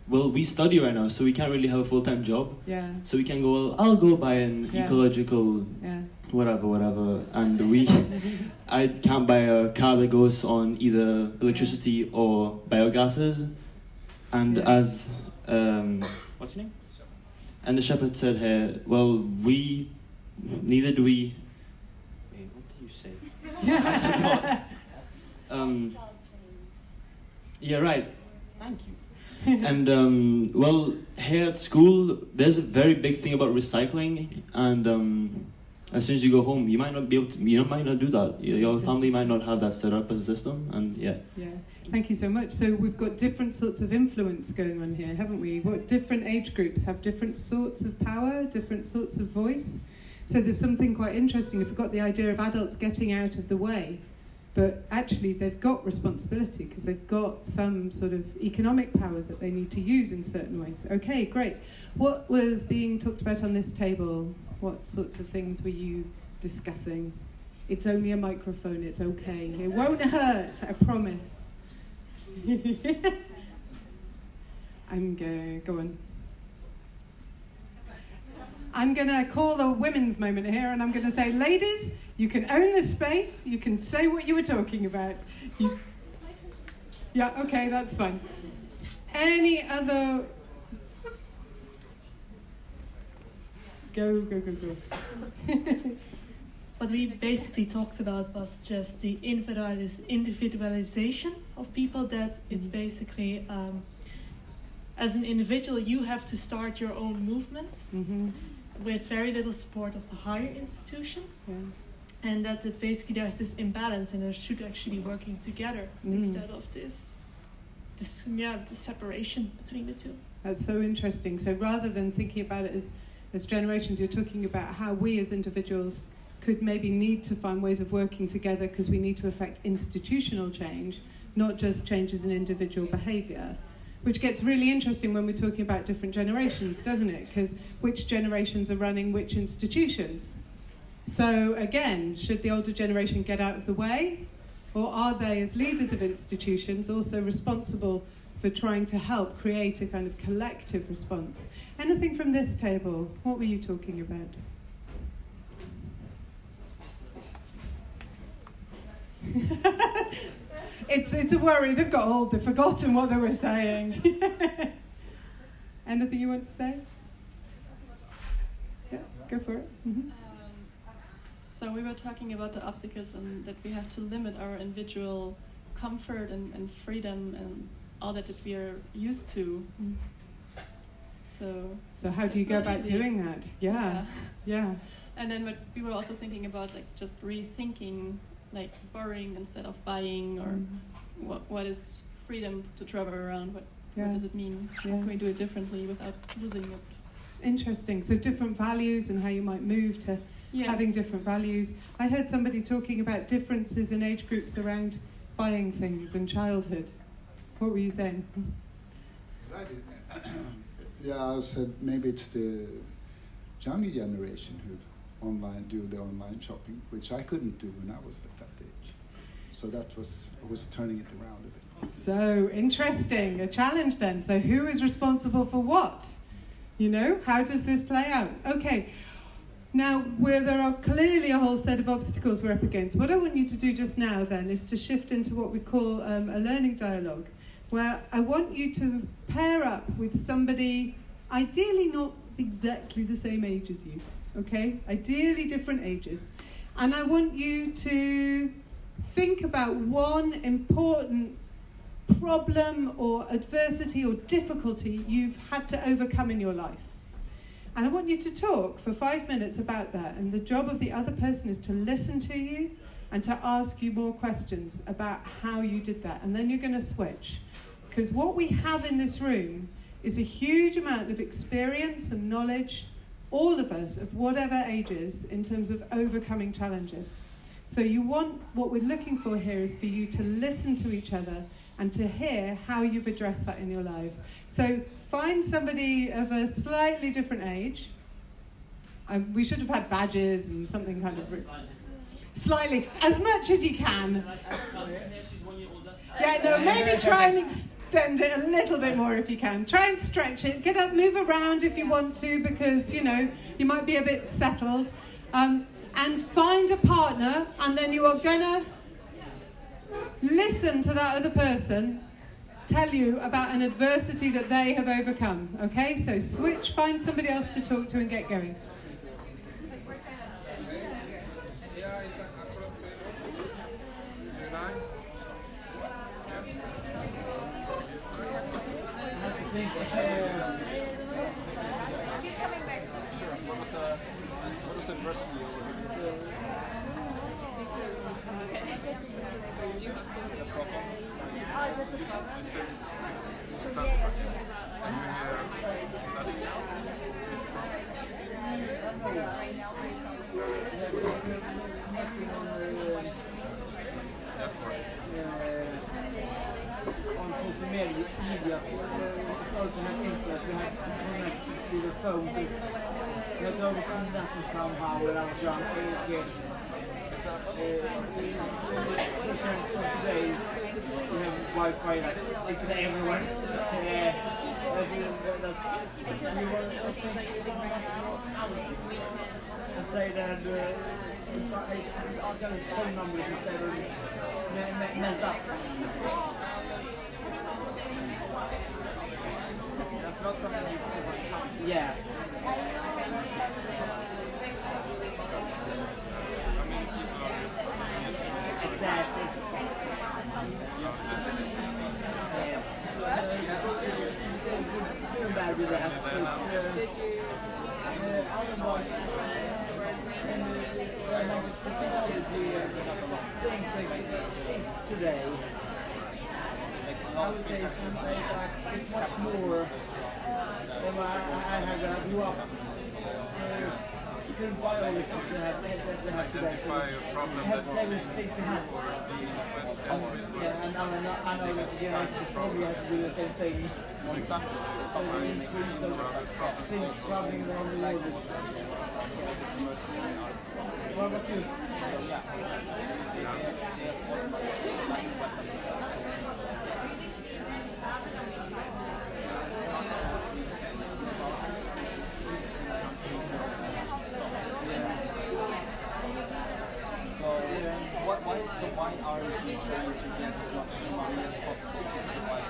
we study right now, so we can't really have a full-time job. Yeah. So we can go, I'll go buy an ecological whatever, and I can't buy a car that goes on either electricity or biogases. And as what's your name? And the shepherd said here, well, neither do we. Wait, what did you say? I forgot. Yeah, right. Thank you. And here at school, there's a very big thing about recycling, and as soon as you go home, you might not be able to. You might not do that. Your family might not have that set up as a system, and yeah. Thank you so much. So we've got different sorts of influence going on here, haven't we? What different age groups have different sorts of power, different sorts of voice. So there's something quite interesting. We've got the idea of adults getting out of the way, but actually they've got responsibility because they've got some sort of economic power that they need to use in certain ways. Okay, great. What was being talked about on this table? What sorts of things were you discussing? It's only a microphone, it's okay. It won't hurt, I promise. Go on. I'm going to call a women's moment here, and I'm going to say, ladies, you can own this space, you can say what you were talking about. Yeah, okay, that's fine. Any other... Go. What we basically talked about was just the individualization of people, that it's basically, as an individual, you have to start your own movement with very little support of the higher institution. Yeah. And that basically there's this imbalance and they should actually be working together instead of this separation between the two. That's so interesting. So rather than thinking about it as generations, you're talking about how we as individuals could maybe need to find ways of working together because we need to affect institutional change, not just changes in individual behaviour, which gets really interesting when we're talking about different generations, doesn't it? Because which generations are running which institutions? So again, should the older generation get out of the way? Or are they, as leaders of institutions, also responsible for trying to help create a kind of collective response? Anything from this table? What were you talking about? It's a worry. They've forgotten what they were saying. Anything you want to say? Yeah, go for it. Mm-hmm. So we were talking about the obstacles and that we have to limit our individual comfort and freedom and all that we are used to. So how do you go about doing that? Yeah. And then we were also thinking about like just rethinking, like borrowing instead of buying, or what is freedom to travel around? What does it mean? How can we do it differently without losing it? Interesting. So different values and how you might move to having different values. I heard somebody talking about differences in age groups around buying things in childhood. What were you saying? I did. Yeah, I said maybe it's the younger generation who do the online shopping, which I couldn't do when I was at that age. So I was turning it around a bit. So interesting, a challenge then. So who is responsible for what? You know, how does this play out? Okay, now where there are clearly a whole set of obstacles we're up against, what I want you to do just now then is to shift into what we call a learning dialogue, where I want you to pair up with somebody, ideally not exactly the same age as you, okay? Ideally different ages. And I want you to think about one important problem or adversity or difficulty you've had to overcome in your life. And I want you to talk for 5 minutes about that. And the job of the other person is to listen to you and to ask you more questions about how you did that. And then you're going to switch. Because what we have in this room is a huge amount of experience and knowledge, all of us, of whatever ages, in terms of overcoming challenges. So what we're looking for here is for you to listen to each other and to hear how you've addressed that in your lives. So find somebody of a slightly different age. We should have had badges and something kind of... Slightly, as much as you can. Yeah, no, maybe try and extend it a little bit more if you can. Try and stretch it. Get up, move around if you want to, because, you know, you might be a bit settled. And find a partner, and then you are going to listen to that other person tell you about an adversity that they have overcome. Okay, so switch, find somebody else to talk to and get going. What was university over here? Do you have a problem? You said Zennströms. And you're here studying now? On social media, started to have interest, we have to connect with the phones. We have to overcome that somehow when I was young kid. Today we have Wi-Fi it's everywhere. And say that our phone numbers instead of meant up. That's not something you've overcome. Yeah. Exactly. Bad with that. Things like exist today. Nowadays, it's much more than I grew up. You can buy all the things they have today. They will think to have. Yeah, and I know that generations probably have to do the same thing. So we increase those things traveling around the world. What about you? So why are we trying to get as much money as possible to survive?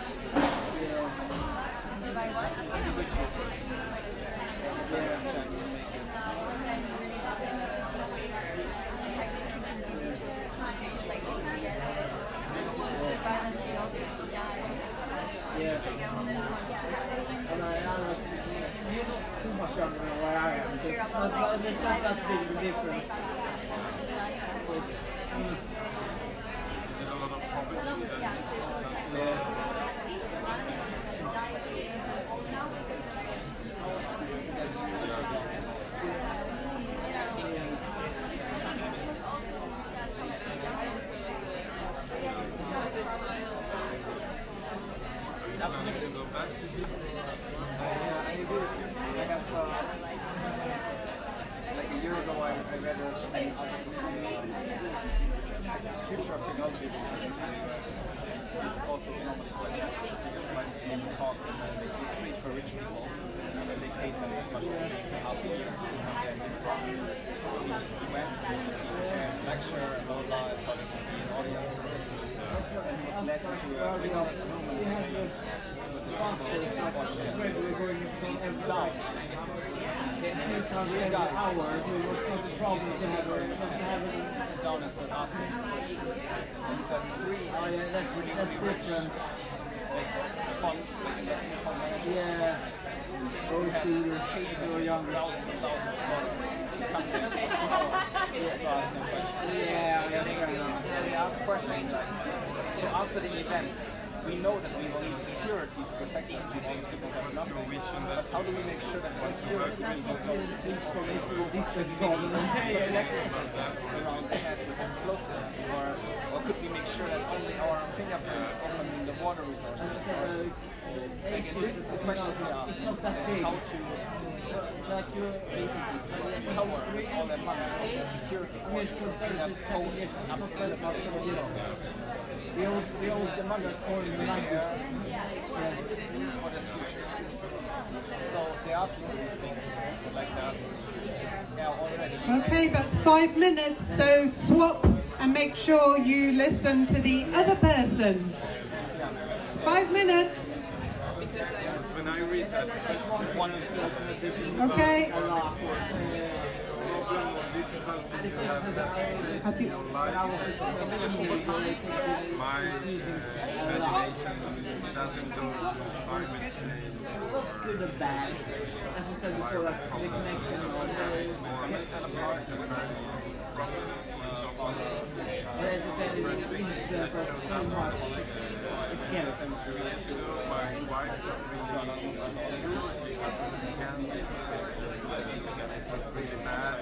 Survive what? Individual. Their chance to make it. Survive until you also die. Yeah. And you're not too much younger than where I am, so it's not that big of a difference. Is it a lot of poverty that Absolutely. go back? read an article from future of technology research in the US. It's also normally quite to give a talk and they treat for rich people and then they pay them as much as it takes a half a year to come there and give a talk. So he went, he shared a lecture and blah blah, and thought this would be an audience. And he was led into a big office room and he was with the tables and watched him. He sits down. Three guys. Hours, it was not a problem to have it. Sit down and start asking questions. And he said three that's different. Like font, like investment fund manager. Yeah. Those who paid thousands and thousands of dollars to come here for 2 hours to ask them questions. Yeah, they ask questions like, so after the event, we know that we will need security to protect us from all the people that are not but how do we make sure that the security people don't electric around the head with explosives, or could we make sure that only our fingerprints open the water resources? Or, again, this is the question they ask, how to basically stop power with all that money of the security forces in that we always demand for the language for this future. So there are people who think like that now already. Okay, that's 5 minutes, so swap and make sure you listen to the other person. 5 minutes. When I read that, okay. Have you? My imagination doesn't go to climate change good or bad. As I said before, like the connection or the as I said, it's influence us so much. It's scary. My wife really bad.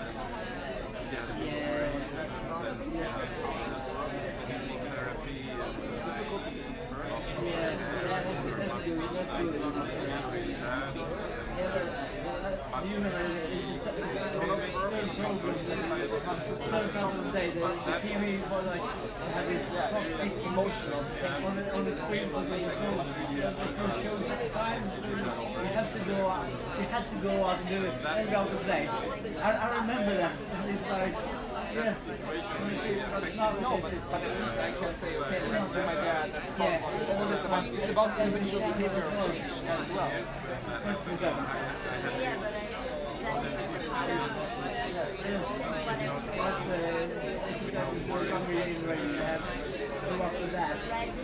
Emotional on the screen because there's no shows at the time. You have to go out. You had to go out and do it. And go to play. I remember that. It's like yes. But at least I can say, okay, remember my dad. It's about individual behavioral change as well.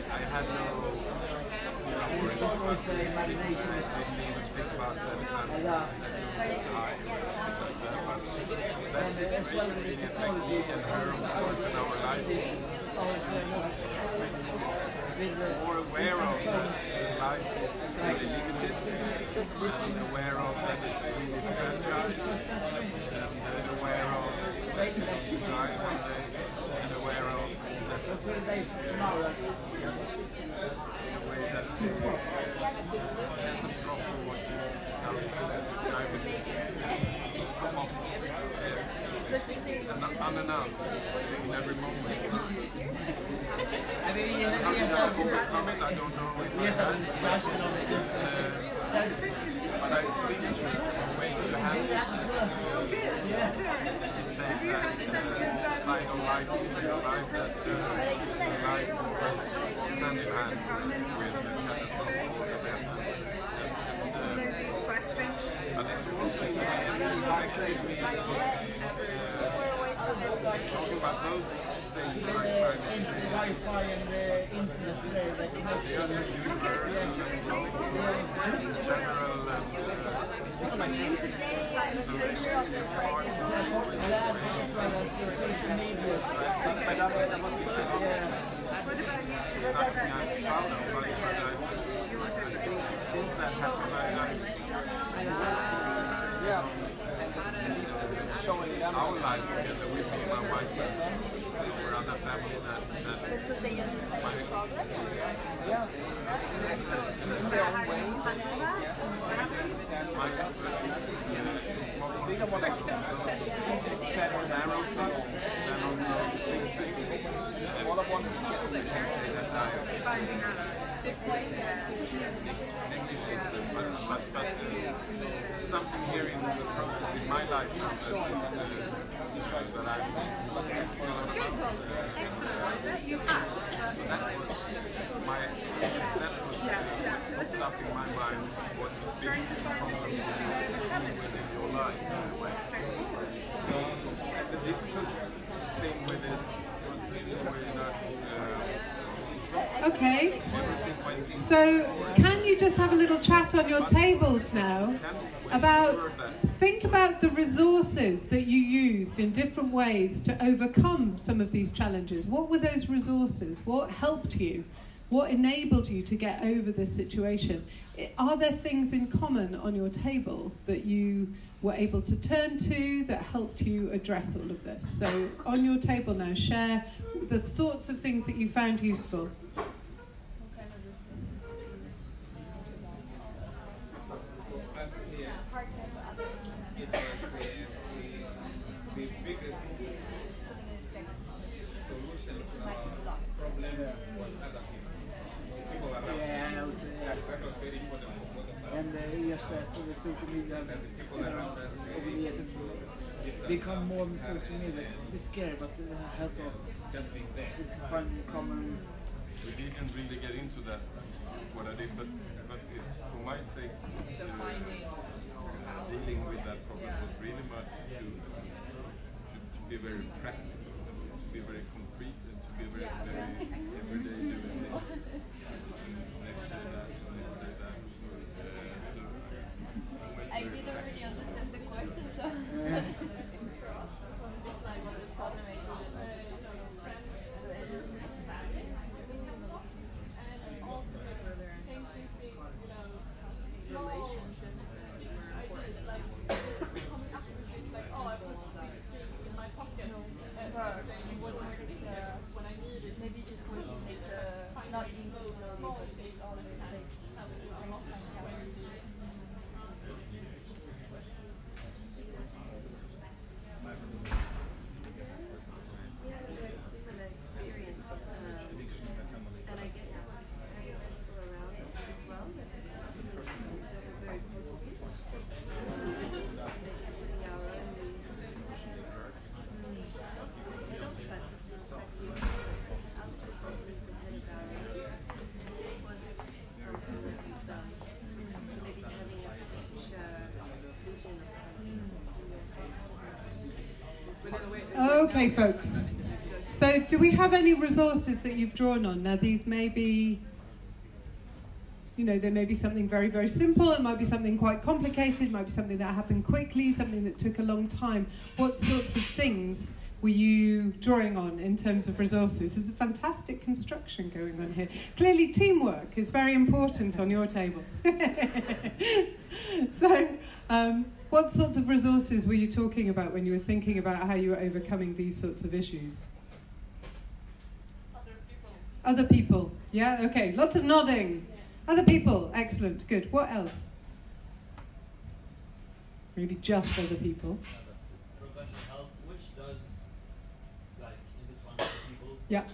I had no imagination. And as well as the technology more aware of that life is really limited, and aware of that it's really fragile, and aware of that you die one day, and aware of that in a way that catastrophe what you how you should describe it come off and unannounced in every moment. Overcome it, I don't know if I have, but I think it's a way to have it. Take that side of life into your life that life is hand in hand with catastrophic events. But it's also talking about those things like Wi-Fi and the internet today, that's not yeah, and it's at least showing them our life together with my wife or other family that So they understand the problem? Yeah, in their own way. Yes, they understand my bigger molecules better narrow structures than on the string tricky. The smaller ones get to the finding out but something here in the process in my life now that I'm excellent. You have. that was opened up in my mind what big problems within your life in a way. So the difficult thing with it was Okay, so can you just have a little chat on your tables now think about the resources that you used in different ways to overcome some of these challenges. What were those resources? What helped you? What enabled you to get over this situation? Are there things in common on your table that you were able to turn to that helped you address all of this? So on your table now, share the sorts of things that you found useful. The biggest solution to our problem was other people. People around. Yeah, I would say. That was very important for both of us. And just that the social media And the people around us over the years have become more social media. It's scary, but it helped us just being there. Find common. We didn't really get into that what I did, but for my sake, dealing with that problem was really much to be very practical, to be very concrete, and to be very everyday doing this. Next day that, next day that. I didn't really understand the question, so. Okay, folks. So do we have any resources that you've drawn on? Now, these may be, there may be something very, very simple. It might be something quite complicated. It might be something that happened quickly, something that took a long time. What sorts of things were you drawing on in terms of resources? There's a fantastic construction going on here. Clearly, teamwork is very important on your table. So, what sorts of resources were you talking about when you were thinking about how you were overcoming these sorts of issues? Other people. Yeah, okay. Lots of nodding. Other people. Excellent. Good. What else? Maybe just other people. Professional help, which does intertwine people. Yeah.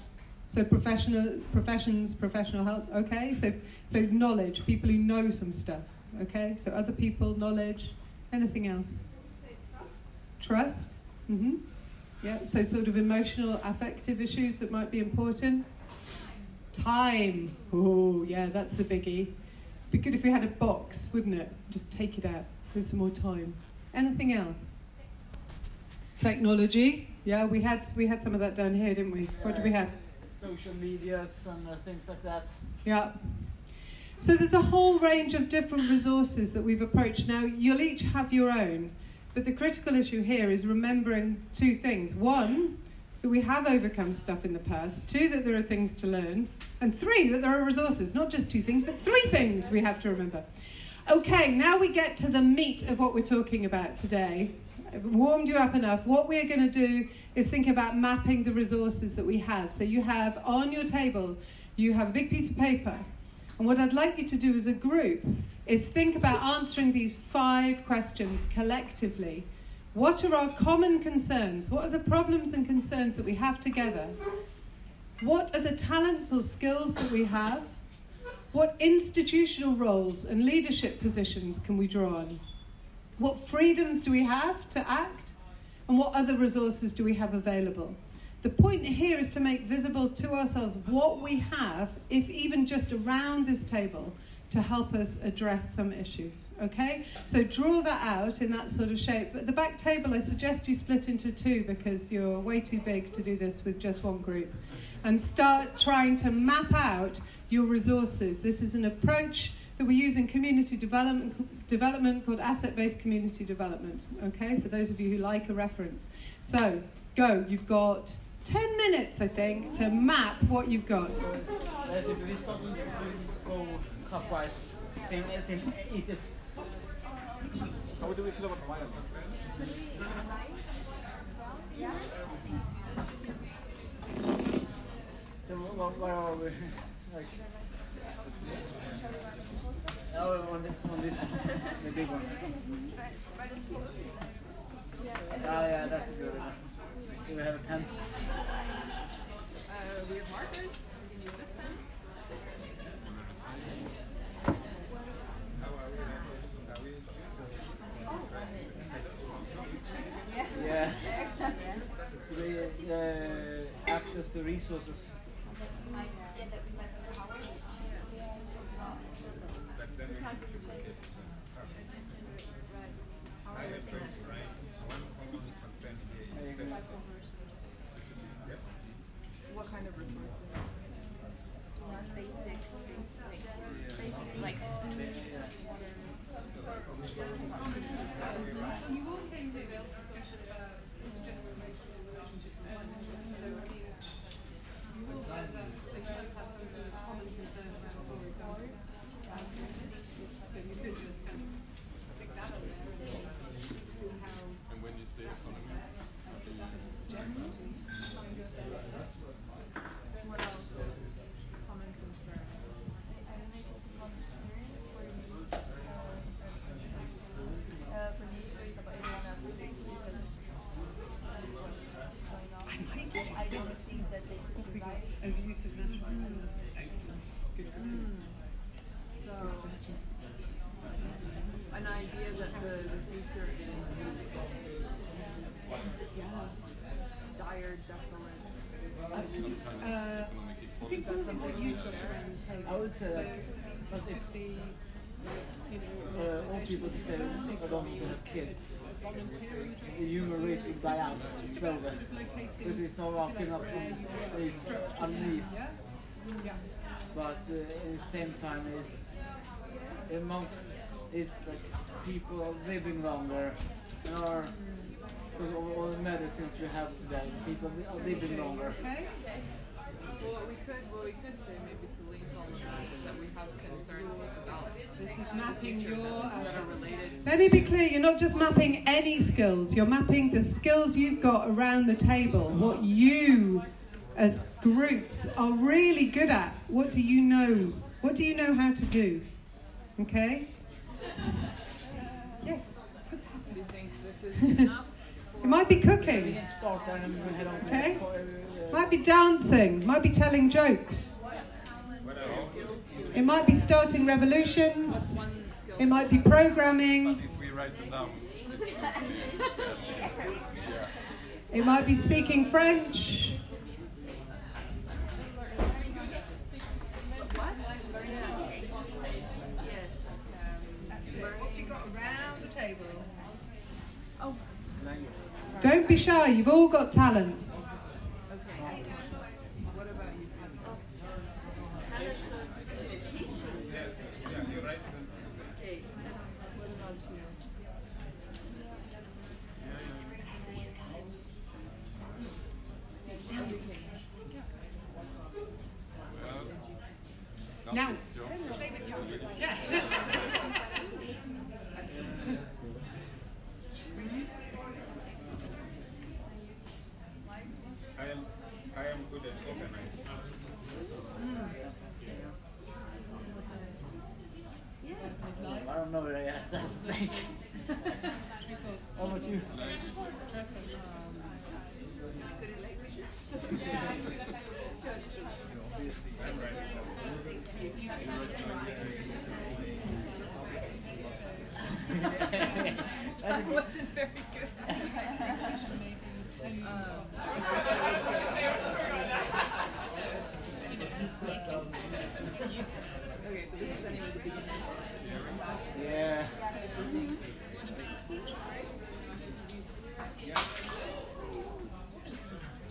So professional help. Okay. So knowledge. People who know some stuff. Okay. So other people, knowledge. Anything else? Trust. Mm-hmm. Yeah. So sort of emotional, affective issues that might be important. Time. Oh, yeah, that's the biggie. Be good if we had a box, wouldn't it? Just take it out. There's some more time. Anything else? Technology. Yeah, we had some of that down here, didn't we? What did we have? Social medias and things like that. Yeah. So there's a whole range of different resources that we've approached. Now, you'll each have your own, but the critical issue here is remembering two things. One, that we have overcome stuff in the past. Two, that there are things to learn. And three, that there are resources. Not just two things, but three things we have to remember. Okay, now we get to the meat of what we're talking about today. I've warmed you up enough. What we're going to do is think about mapping the resources that we have. So you have on your table, you have a big piece of paper. And what I'd like you to do as a group is think about answering these 5 questions collectively What are our common concerns? What are the problems and concerns that we have together? What are the talents or skills that we have? What institutional roles and leadership positions can we draw on? What freedoms do we have to act? And what other resources do we have available? The point here is to make visible to ourselves what we have, if even just around this table, to help us address some issues, okay? So draw that out in that sort of shape. At the back table, I suggest you split into two because you're way too big to do this with just one group. And start trying to map out your resources. This is an approach that we use in community development called asset-based community development, okay? For those of you who like a reference. So, go. You've got 10 minutes, I think, to map what you've got. Clockwise. Easiest. How do we feel about violence? So where are we? Like, oh, on this one, the big one. Oh yeah, that's a good one. Do we have a pen? We have markers. We can use this pen. Yeah. Access to resources. What kind of resources? Basic, like food. You all came to build discussion about intergenerational relationships. So you all turned up, so you must have some sort of common concern about, for example. So you could just kind of pick that up there and see how. And when you say economy, what do you suggest to find yourself. What else? Common concerns. Overuse of natural resources. Excellent. Good. So, an idea that the future is dire, desolate. I think something that you've got around the table. I would say so that this could be, you know, all people say I don't want to have kids. Voluntary. The human race will die out. It's just about sort of locating, because it's not walking up underneath. Yeah. But at the same time, it's like people are living longer, and because of all the medicines we have today, people are living longer. Okay. Well, we could say maybe to link all of that we have concerns about. This is mapping your that are related. Let me be clear, you're not just mapping any skills, you're mapping the skills you've got around the table, what you as groups are really good at. What do you know? What do you know how to do? Okay? Yes. Do you think this is enough? It might be cooking. Okay? Might be dancing, might be telling jokes. It might be starting revolutions. It might be programming. If we write them down. It might be speaking French. What? What have you got around the table? Oh. Don't be shy, you've all got talents. Okay. What about you? Talents is teaching. Yeah, you're right. Okay. What about you? Now. Yeah. I am good at organizing. I don't know where I have to think. How about you? you. That wasn't very good. Okay, but this is anyway the beginning. Yeah.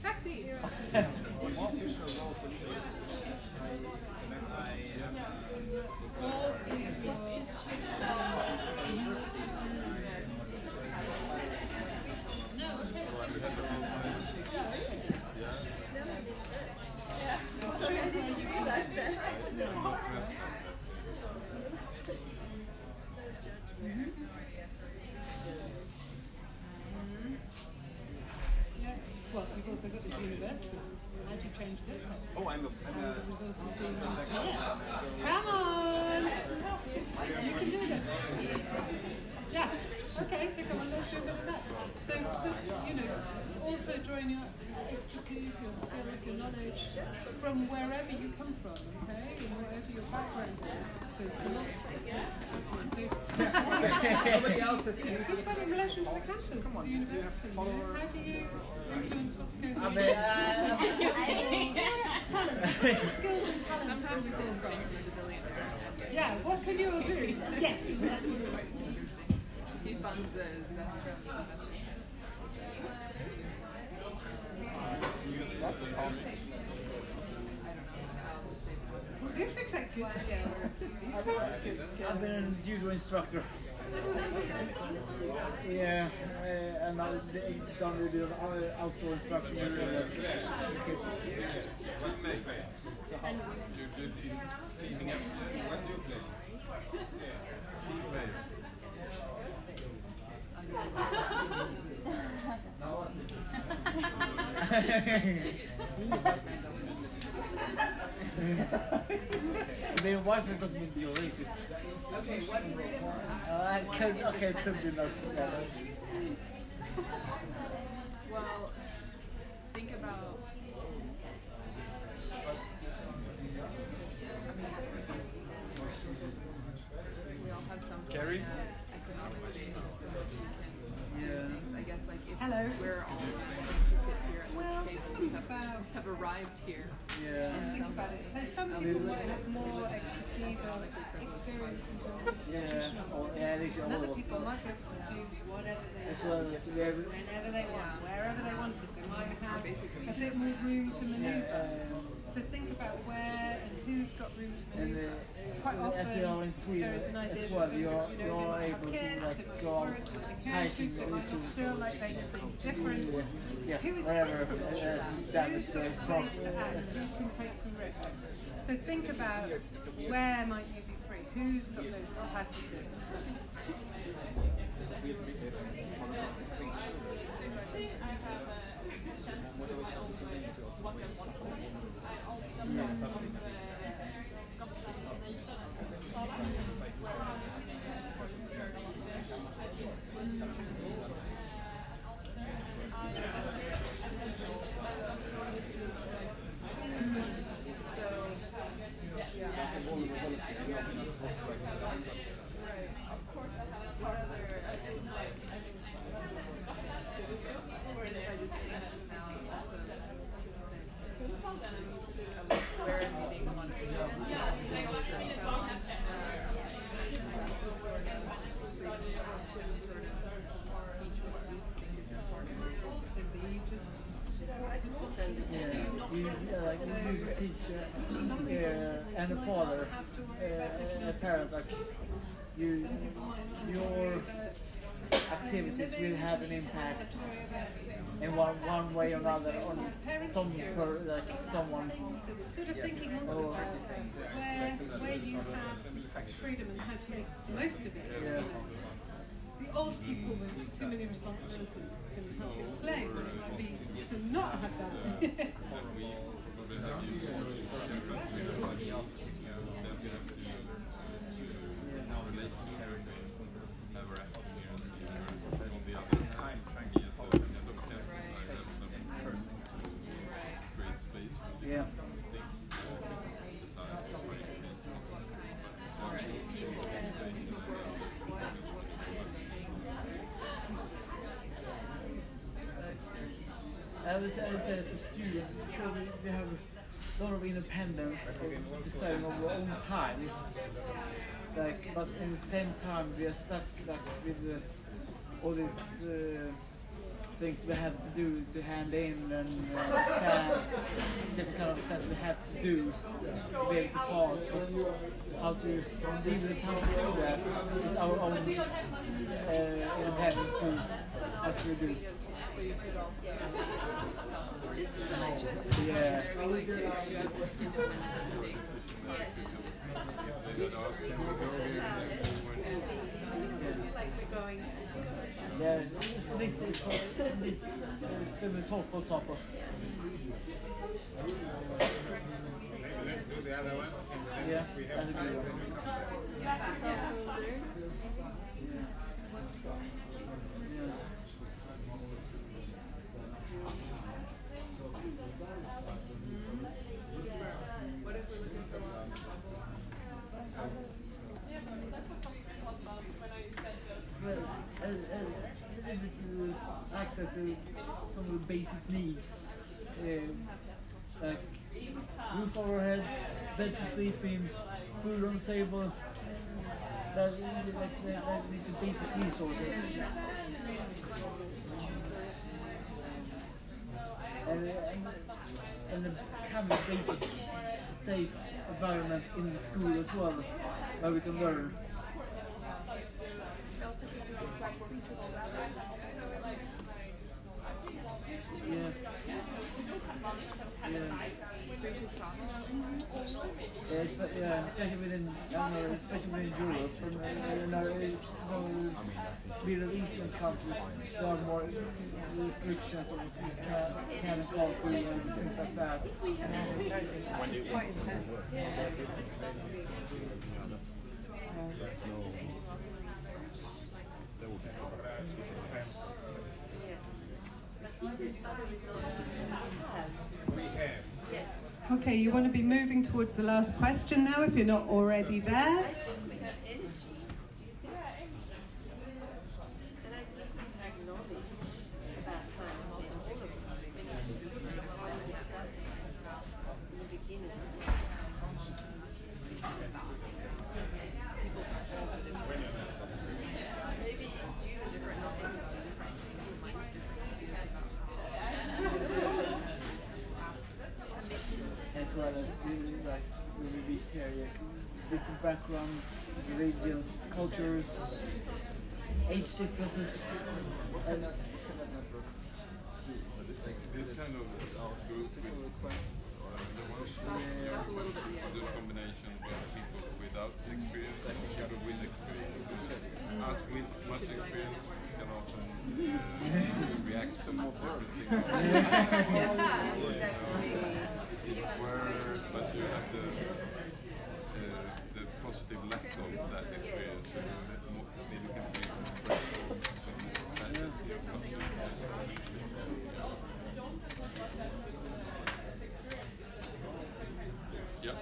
Taxi! Well, we've also got this university. How do you change this one? Oh, I'm the resources being used here. Come on! You can do this. Yeah. Okay, so come on, let's do a bit of that. So, you know, also drawing your expertise, your skills, your knowledge from wherever you come from, okay? And whatever your background is. There's lots of Nobody else has think about it in relation to the campus, the university. How do you influence what's going on? Talent, skills and talent. Sometimes we feel like a billionaire. Yeah, what can you all do? Yes, that's it. He funds the Zennströms. This looks like good skill. I've been a judo instructor. Yeah, and I've done a little bit of outdoor instruction with the kids. And you did teaming up. When do you play? Teammate. The environment doesn't mean you're racist. Okay, what ingredients? Okay, could be nice. Well, think about. We all have some Keri? economic base from which we can do things. I guess like if Hello. we're all going to sit here at this table, we have arrived here. Yeah. And think about it. So some people might have more expertise or experience in terms of institutional roles. And other people might be able to do whatever they want, whenever they want, wherever they wanted. They might have a bit more room to manoeuvre. So think about where and who's got room to manoeuvre. Quite often there is an idea that some people, they might have kids, they might be worried, they can't do, they might not feel like they can make a difference. Who is free from pressure? Who's got space to act? Who can take some risks? So think about where might you be free? Who's got those capacities? And a father, a parent, like your activities will have an impact in one way or another on someone. Sort of thinking also about where you have freedom and how to make the most of it. Yeah. The old people with too many responsibilities can help explain what it might be to not have that. I would say as a student, sure we have a lot of independence of deciding on our own time. Like, but at the same time, we are stuck like with all these things we have to do to hand in and exams, different kind of exams we have to do to be able to pass. But how to leave the time to do that is our own independence to actually do. Yeah. Yeah, for this student talk, for example. Let's do the other one. Yeah, that's a good one. Access to some of the basic needs, like roof over our heads, bed to sleep in, food on the table. That these are basic resources. And the kind of basic, safe environment in school as well, where we can learn. Yeah. Especially within Europe, and Middle Eastern countries, there are more restrictions on what you can and can't do and things like that. Quite intense. That's no. That would be Okay, you want to be moving towards the last question now if you're not already there. Different backgrounds, religions, cultures, age differences. And this kind of outgroup requests, or the ones that's a little bit good combination of people without experience and people with experience. Us with much experience can often react to more things. It works, but you have the positive lack of that experience. Maybe you can create more fantasy of Yep.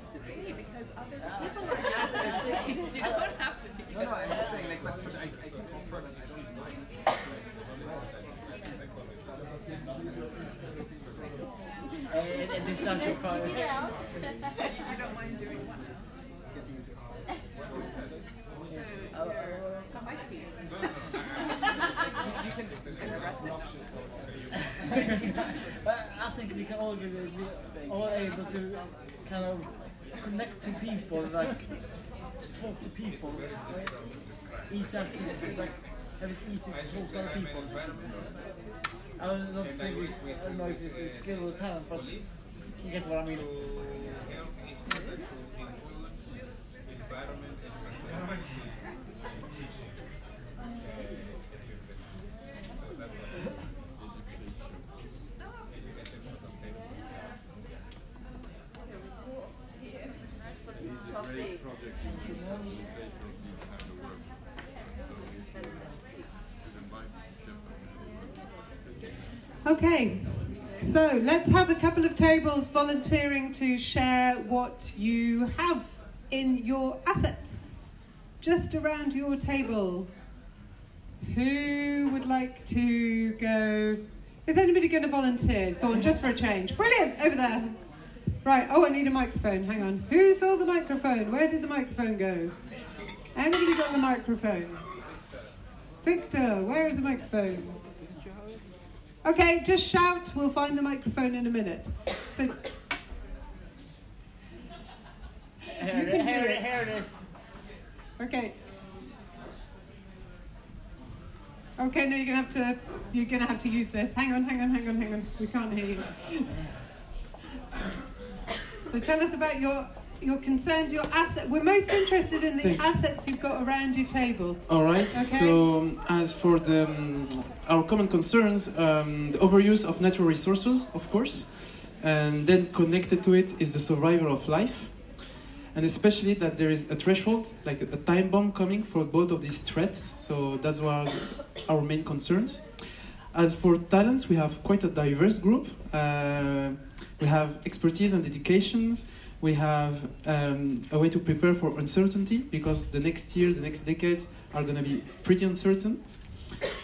It's okay because other people are doing those things. You don't have to be. No, I'm just saying, like, but I can offer that I don't mind. And discussion part. You don't mind doing what now? So you're feisty. You can I think we can all be all able to kind of connect to people like to talk to people, easy access, like have it easy to talk to other people. I don't know if it's a skill or talent, but you get what I mean. Okay, so let's have a couple of tables volunteering to share what you have in your assets, just around your table. Who would like to go? Is anybody going to volunteer? Go on, just for a change. Brilliant, over there. Right, oh, I need a microphone, hang on. Who saw the microphone? Where did the microphone go? Anybody got the microphone? Victor, where is the microphone? Okay, just shout, we'll find the microphone in a minute. So, you can do it. Here it is. Okay. Okay, no, you're gonna have to use this. Hang on. We can't hear you. So tell us about your concerns, your asset. We're most interested in the assets you've got around your table. All right. Okay. So as for our common concerns, the overuse of natural resources, of course, and then connected to it is the survival of life, and especially that there is a threshold, like a time bomb coming for both of these threats. So that's what our main concerns. As for talents, we have quite a diverse group. We have expertise and dedications. We have a way to prepare for uncertainty, because the next year, the next decades are going to be pretty uncertain.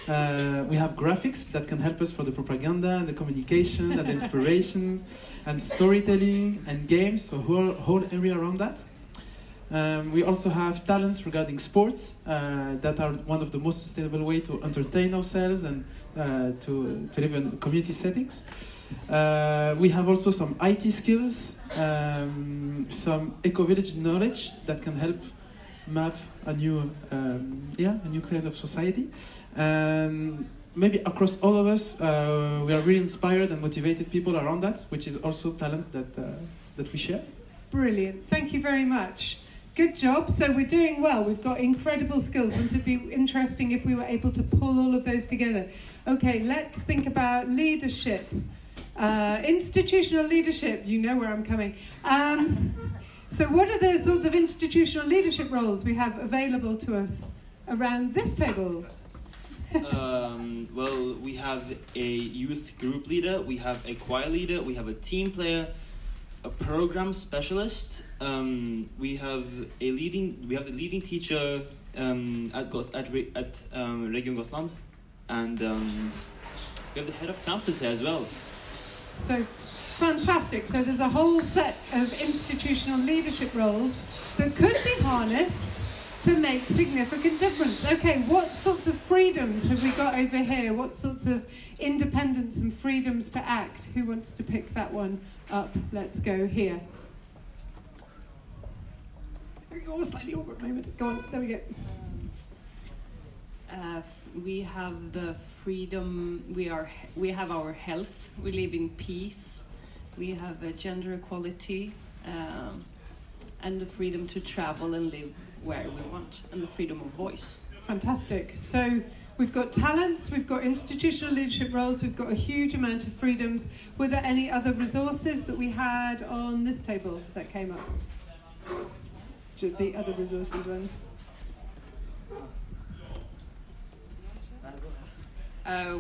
We have graphics that can help us for the propaganda and the communication and the inspirations and storytelling and games, so whole area around that. We also have talents regarding sports that are one of the most sustainable way to entertain ourselves and to live in community settings. We have also some IT skills, some eco-village knowledge that can help map a new kind of society. And maybe across all of us, we are really inspired and motivated people around that, which is also talents that we share. Brilliant, thank you very much. Good job. So we're doing well. We've got incredible skills. Wouldn't it be interesting if we were able to pull all of those together? Okay, let's think about leadership. Institutional leadership. You know where I'm coming. So what are the sorts of institutional leadership roles we have available to us around this table? Well, we have a youth group leader, we have a choir leader, we have a team player, a program specialist. We have the leading teacher at Region Gotland, and we have the head of campus here as well. So fantastic. So there's a whole set of institutional leadership roles that could be harnessed to make significant difference. Okay, what sorts of freedoms have we got over here? What sorts of independence and freedoms to act? Who wants to pick that one up? Let's go here. Oh, slightly awkward moment. Go on, there we go. We have the freedom, we have our health, we live in peace, we have gender equality, and the freedom to travel and live where we want, and the freedom of voice. Fantastic. So we've got talents, we've got institutional leadership roles, we've got a huge amount of freedoms. Were there any other resources that we had on this table that came up? The other resources one.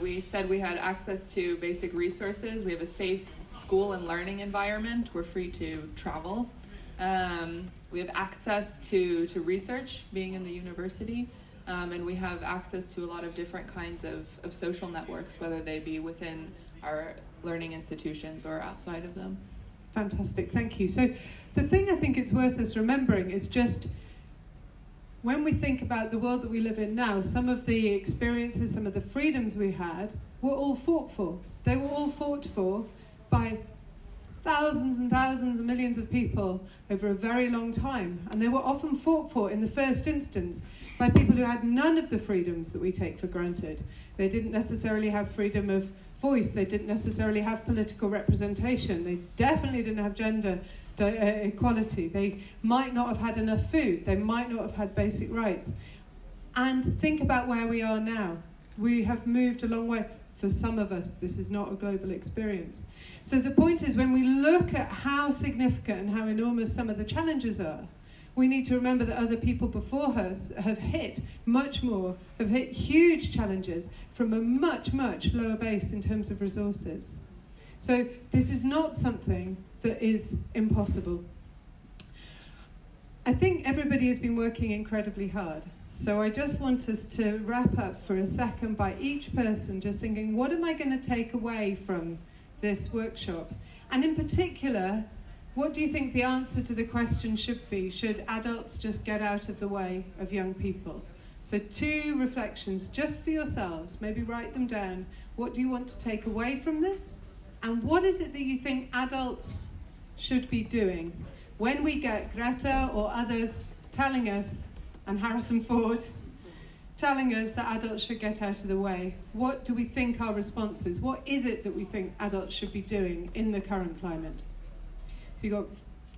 We said we had access to basic resources. We have a safe school and learning environment. We're free to travel. We have access to research, being in the university, and we have access to a lot of different kinds of social networks, whether they be within our learning institutions or outside of them. Fantastic, thank you. So the thing I think it's worth us remembering is just when we think about the world that we live in now, some of the experiences, some of the freedoms we had were all fought for. They were all fought for by thousands and thousands and millions of people over a very long time. And they were often fought for in the first instance by people who had none of the freedoms that we take for granted. They didn't necessarily have freedom of voice, they didn't necessarily have political representation, they definitely didn't have gender equality, they might not have had enough food, they might not have had basic rights. And think about where we are now. We have moved a long way. For some of us, this is not a global experience. So the point is, when we look at how significant and how enormous some of the challenges are, we need to remember that other people before us have hit much more, have hit huge challenges from a much, much lower base in terms of resources. So this is not something that is impossible. I think everybody has been working incredibly hard. So I just want us to wrap up for a second by each person just thinking, what am I going to take away from this workshop? And in particular, what do you think the answer to the question should be? Should adults just get out of the way of young people? So 2 reflections just for yourselves, maybe write them down. What do you want to take away from this? And what is it that you think adults should be doing? When we get Greta or others telling us, and Harrison Ford, telling us that adults should get out of the way, what do we think our response is? What is it that we think adults should be doing in the current climate? So you've got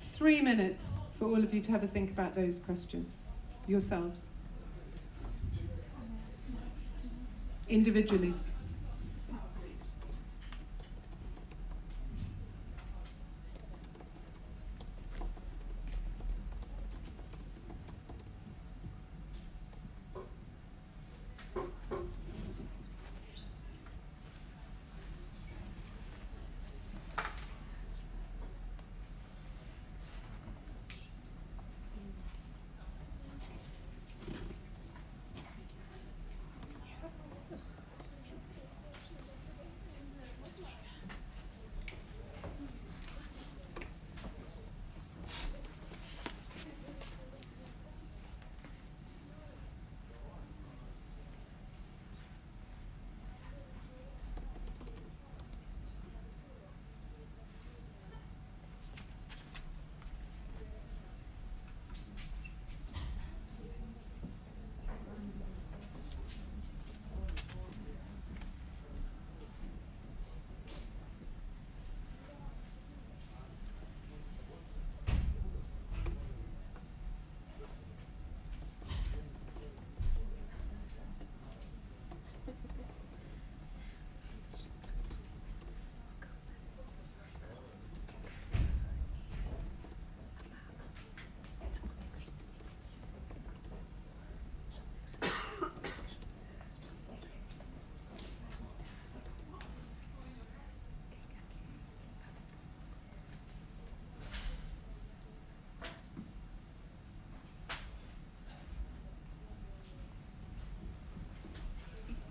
3 minutes for all of you to have a think about those questions, yourselves. Individually.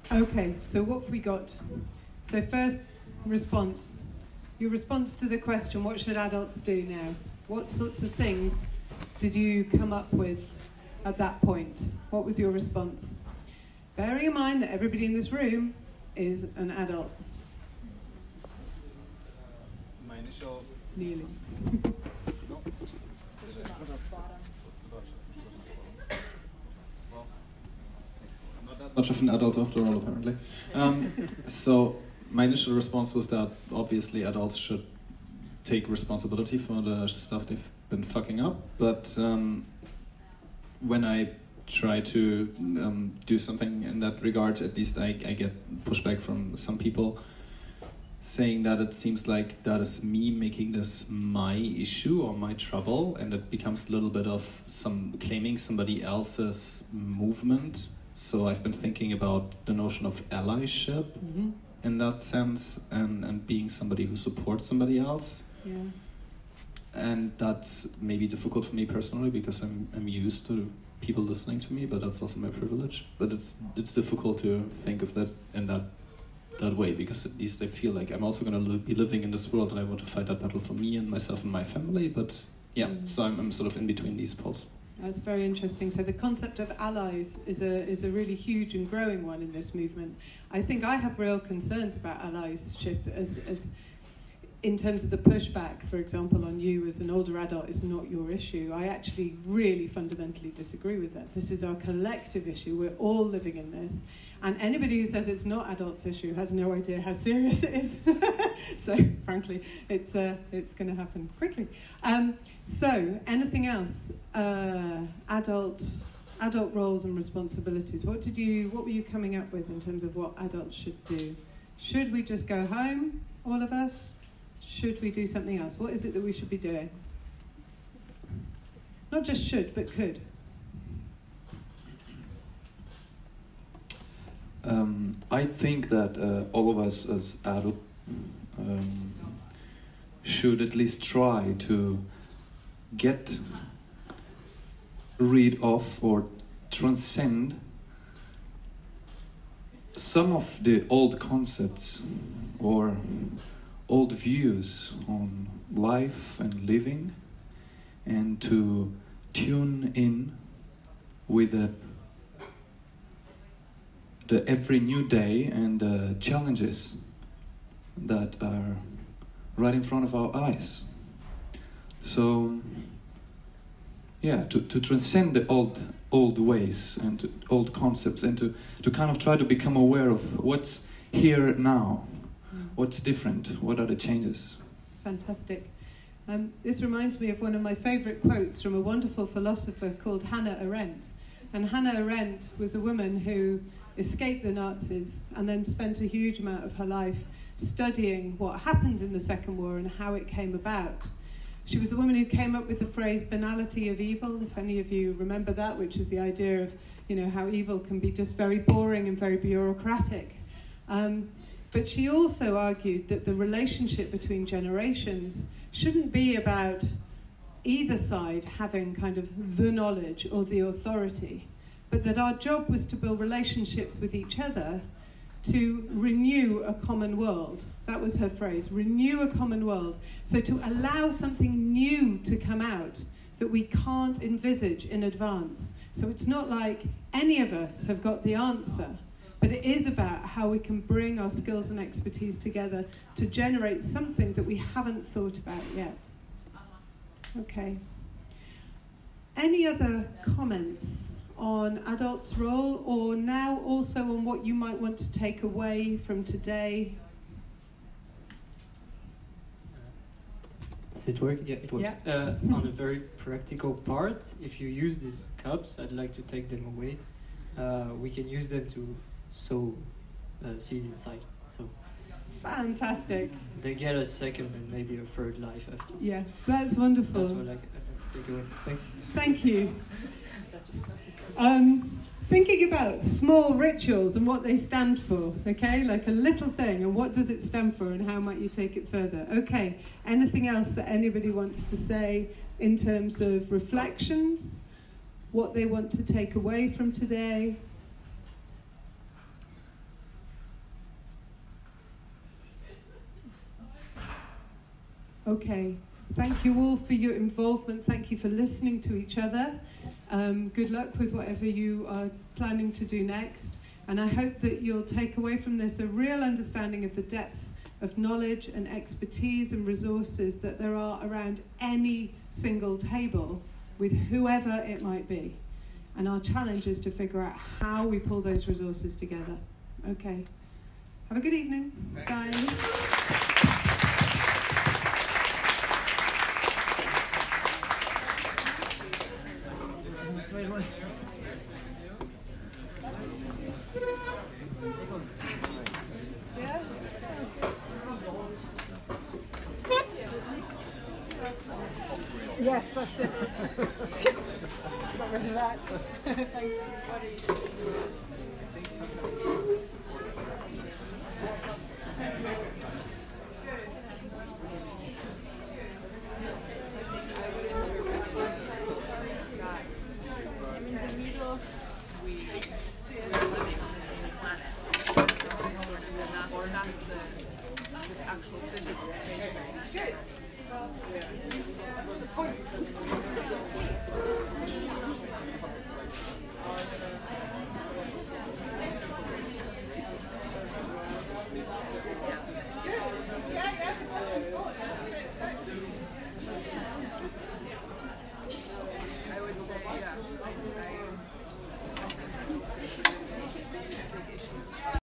Okay, so what have we got? So first response. Your response to the question, what should adults do now? What sorts of things did you come up with at that point? What was your response? Bearing in mind that everybody in this room is an adult. My initial... Nearly. No. Not that much of an adult after all, apparently. So my initial response was that obviously adults should take responsibility for the stuff they've been fucking up, but when I try to do something in that regard, at least I get pushback from some people saying that it seems like that is me making this my issue or my trouble, and it becomes a little bit of claiming somebody else's movement. So I've been thinking about the notion of allyship in that sense, and being somebody who supports somebody else. Yeah. And that's maybe difficult for me personally because I'm used to people listening to me, but that's also my privilege. But it's difficult to think of that in that way, because at least I feel like I'm also going to be living in this world and I want to fight that battle for me and myself and my family. But yeah, so I'm sort of in between these poles. That's very interesting. So the concept of allies is a really huge and growing one in this movement. I think I have real concerns about allyship as in terms of the pushback, for example, on you as an older adult is not your issue. I actually really fundamentally disagree with that. This is our collective issue. We're all living in this. And anybody who says it's not adults' issue has no idea how serious it is. So, frankly, it's going to happen quickly. So, anything else? Adult roles and responsibilities. What were you coming up with in terms of what adults should do? Should we just go home, all of us? Should we do something else? What is it that we should be doing? Not just should, but could. I think that all of us as adults should at least try to get rid of or transcend some of the old concepts or old views on life and living, and to tune in with the every new day and the challenges that are right in front of our eyes. So, yeah, to transcend the old ways and old concepts, and to kind of try to become aware of what's here now, what's different, what are the changes. Fantastic. This reminds me of one of my favourite quotes from a wonderful philosopher called Hannah Arendt. And Hannah Arendt was a woman who escaped the Nazis and then spent a huge amount of her life studying what happened in the Second War and how it came about. She was the woman who came up with the phrase banality of evil, if any of you remember that, which is the idea of, how evil can be just very boring and very bureaucratic. But she also argued that the relationship between generations shouldn't be about either side having kind of the knowledge or the authority, but that our job was to build relationships with each other to renew a common world. That was her phrase, renew a common world. So to allow something new to come out that we can't envisage in advance. So it's not like any of us have got the answer, but it is about how we can bring our skills and expertise together to generate something that we haven't thought about yet. Okay. Any other comments on adults' role, or now also on what you might want to take away from today? Does it work? Yeah, it works. Yeah. On a very practical part, if you use these cups, I'd like to take them away. We can use them to sow seeds inside. So fantastic. They get a second and maybe a third life after. Yeah, that's wonderful. That's what I'd like to take away. Thanks. Thank you. Thinking about small rituals and what they stand for, okay? Like a little thing, and what does it stand for, and how might you take it further? Okay, anything else that anybody wants to say in terms of reflections, what they want to take away from today? Okay. Thank you all for your involvement. Thank you for listening to each other. Good luck with whatever you are planning to do next. And I hope that you'll take away from this a real understanding of the depth of knowledge and expertise and resources that there are around any single table with whoever it might be. And our challenge is to figure out how we pull those resources together. Okay. Have a good evening. Bye. Yes, that's it. Got rid of that. Thank you. What are you doing? I think sometimes. I'm in the middle. We're living on the same planet. And that's the actual physical space. Good. The point.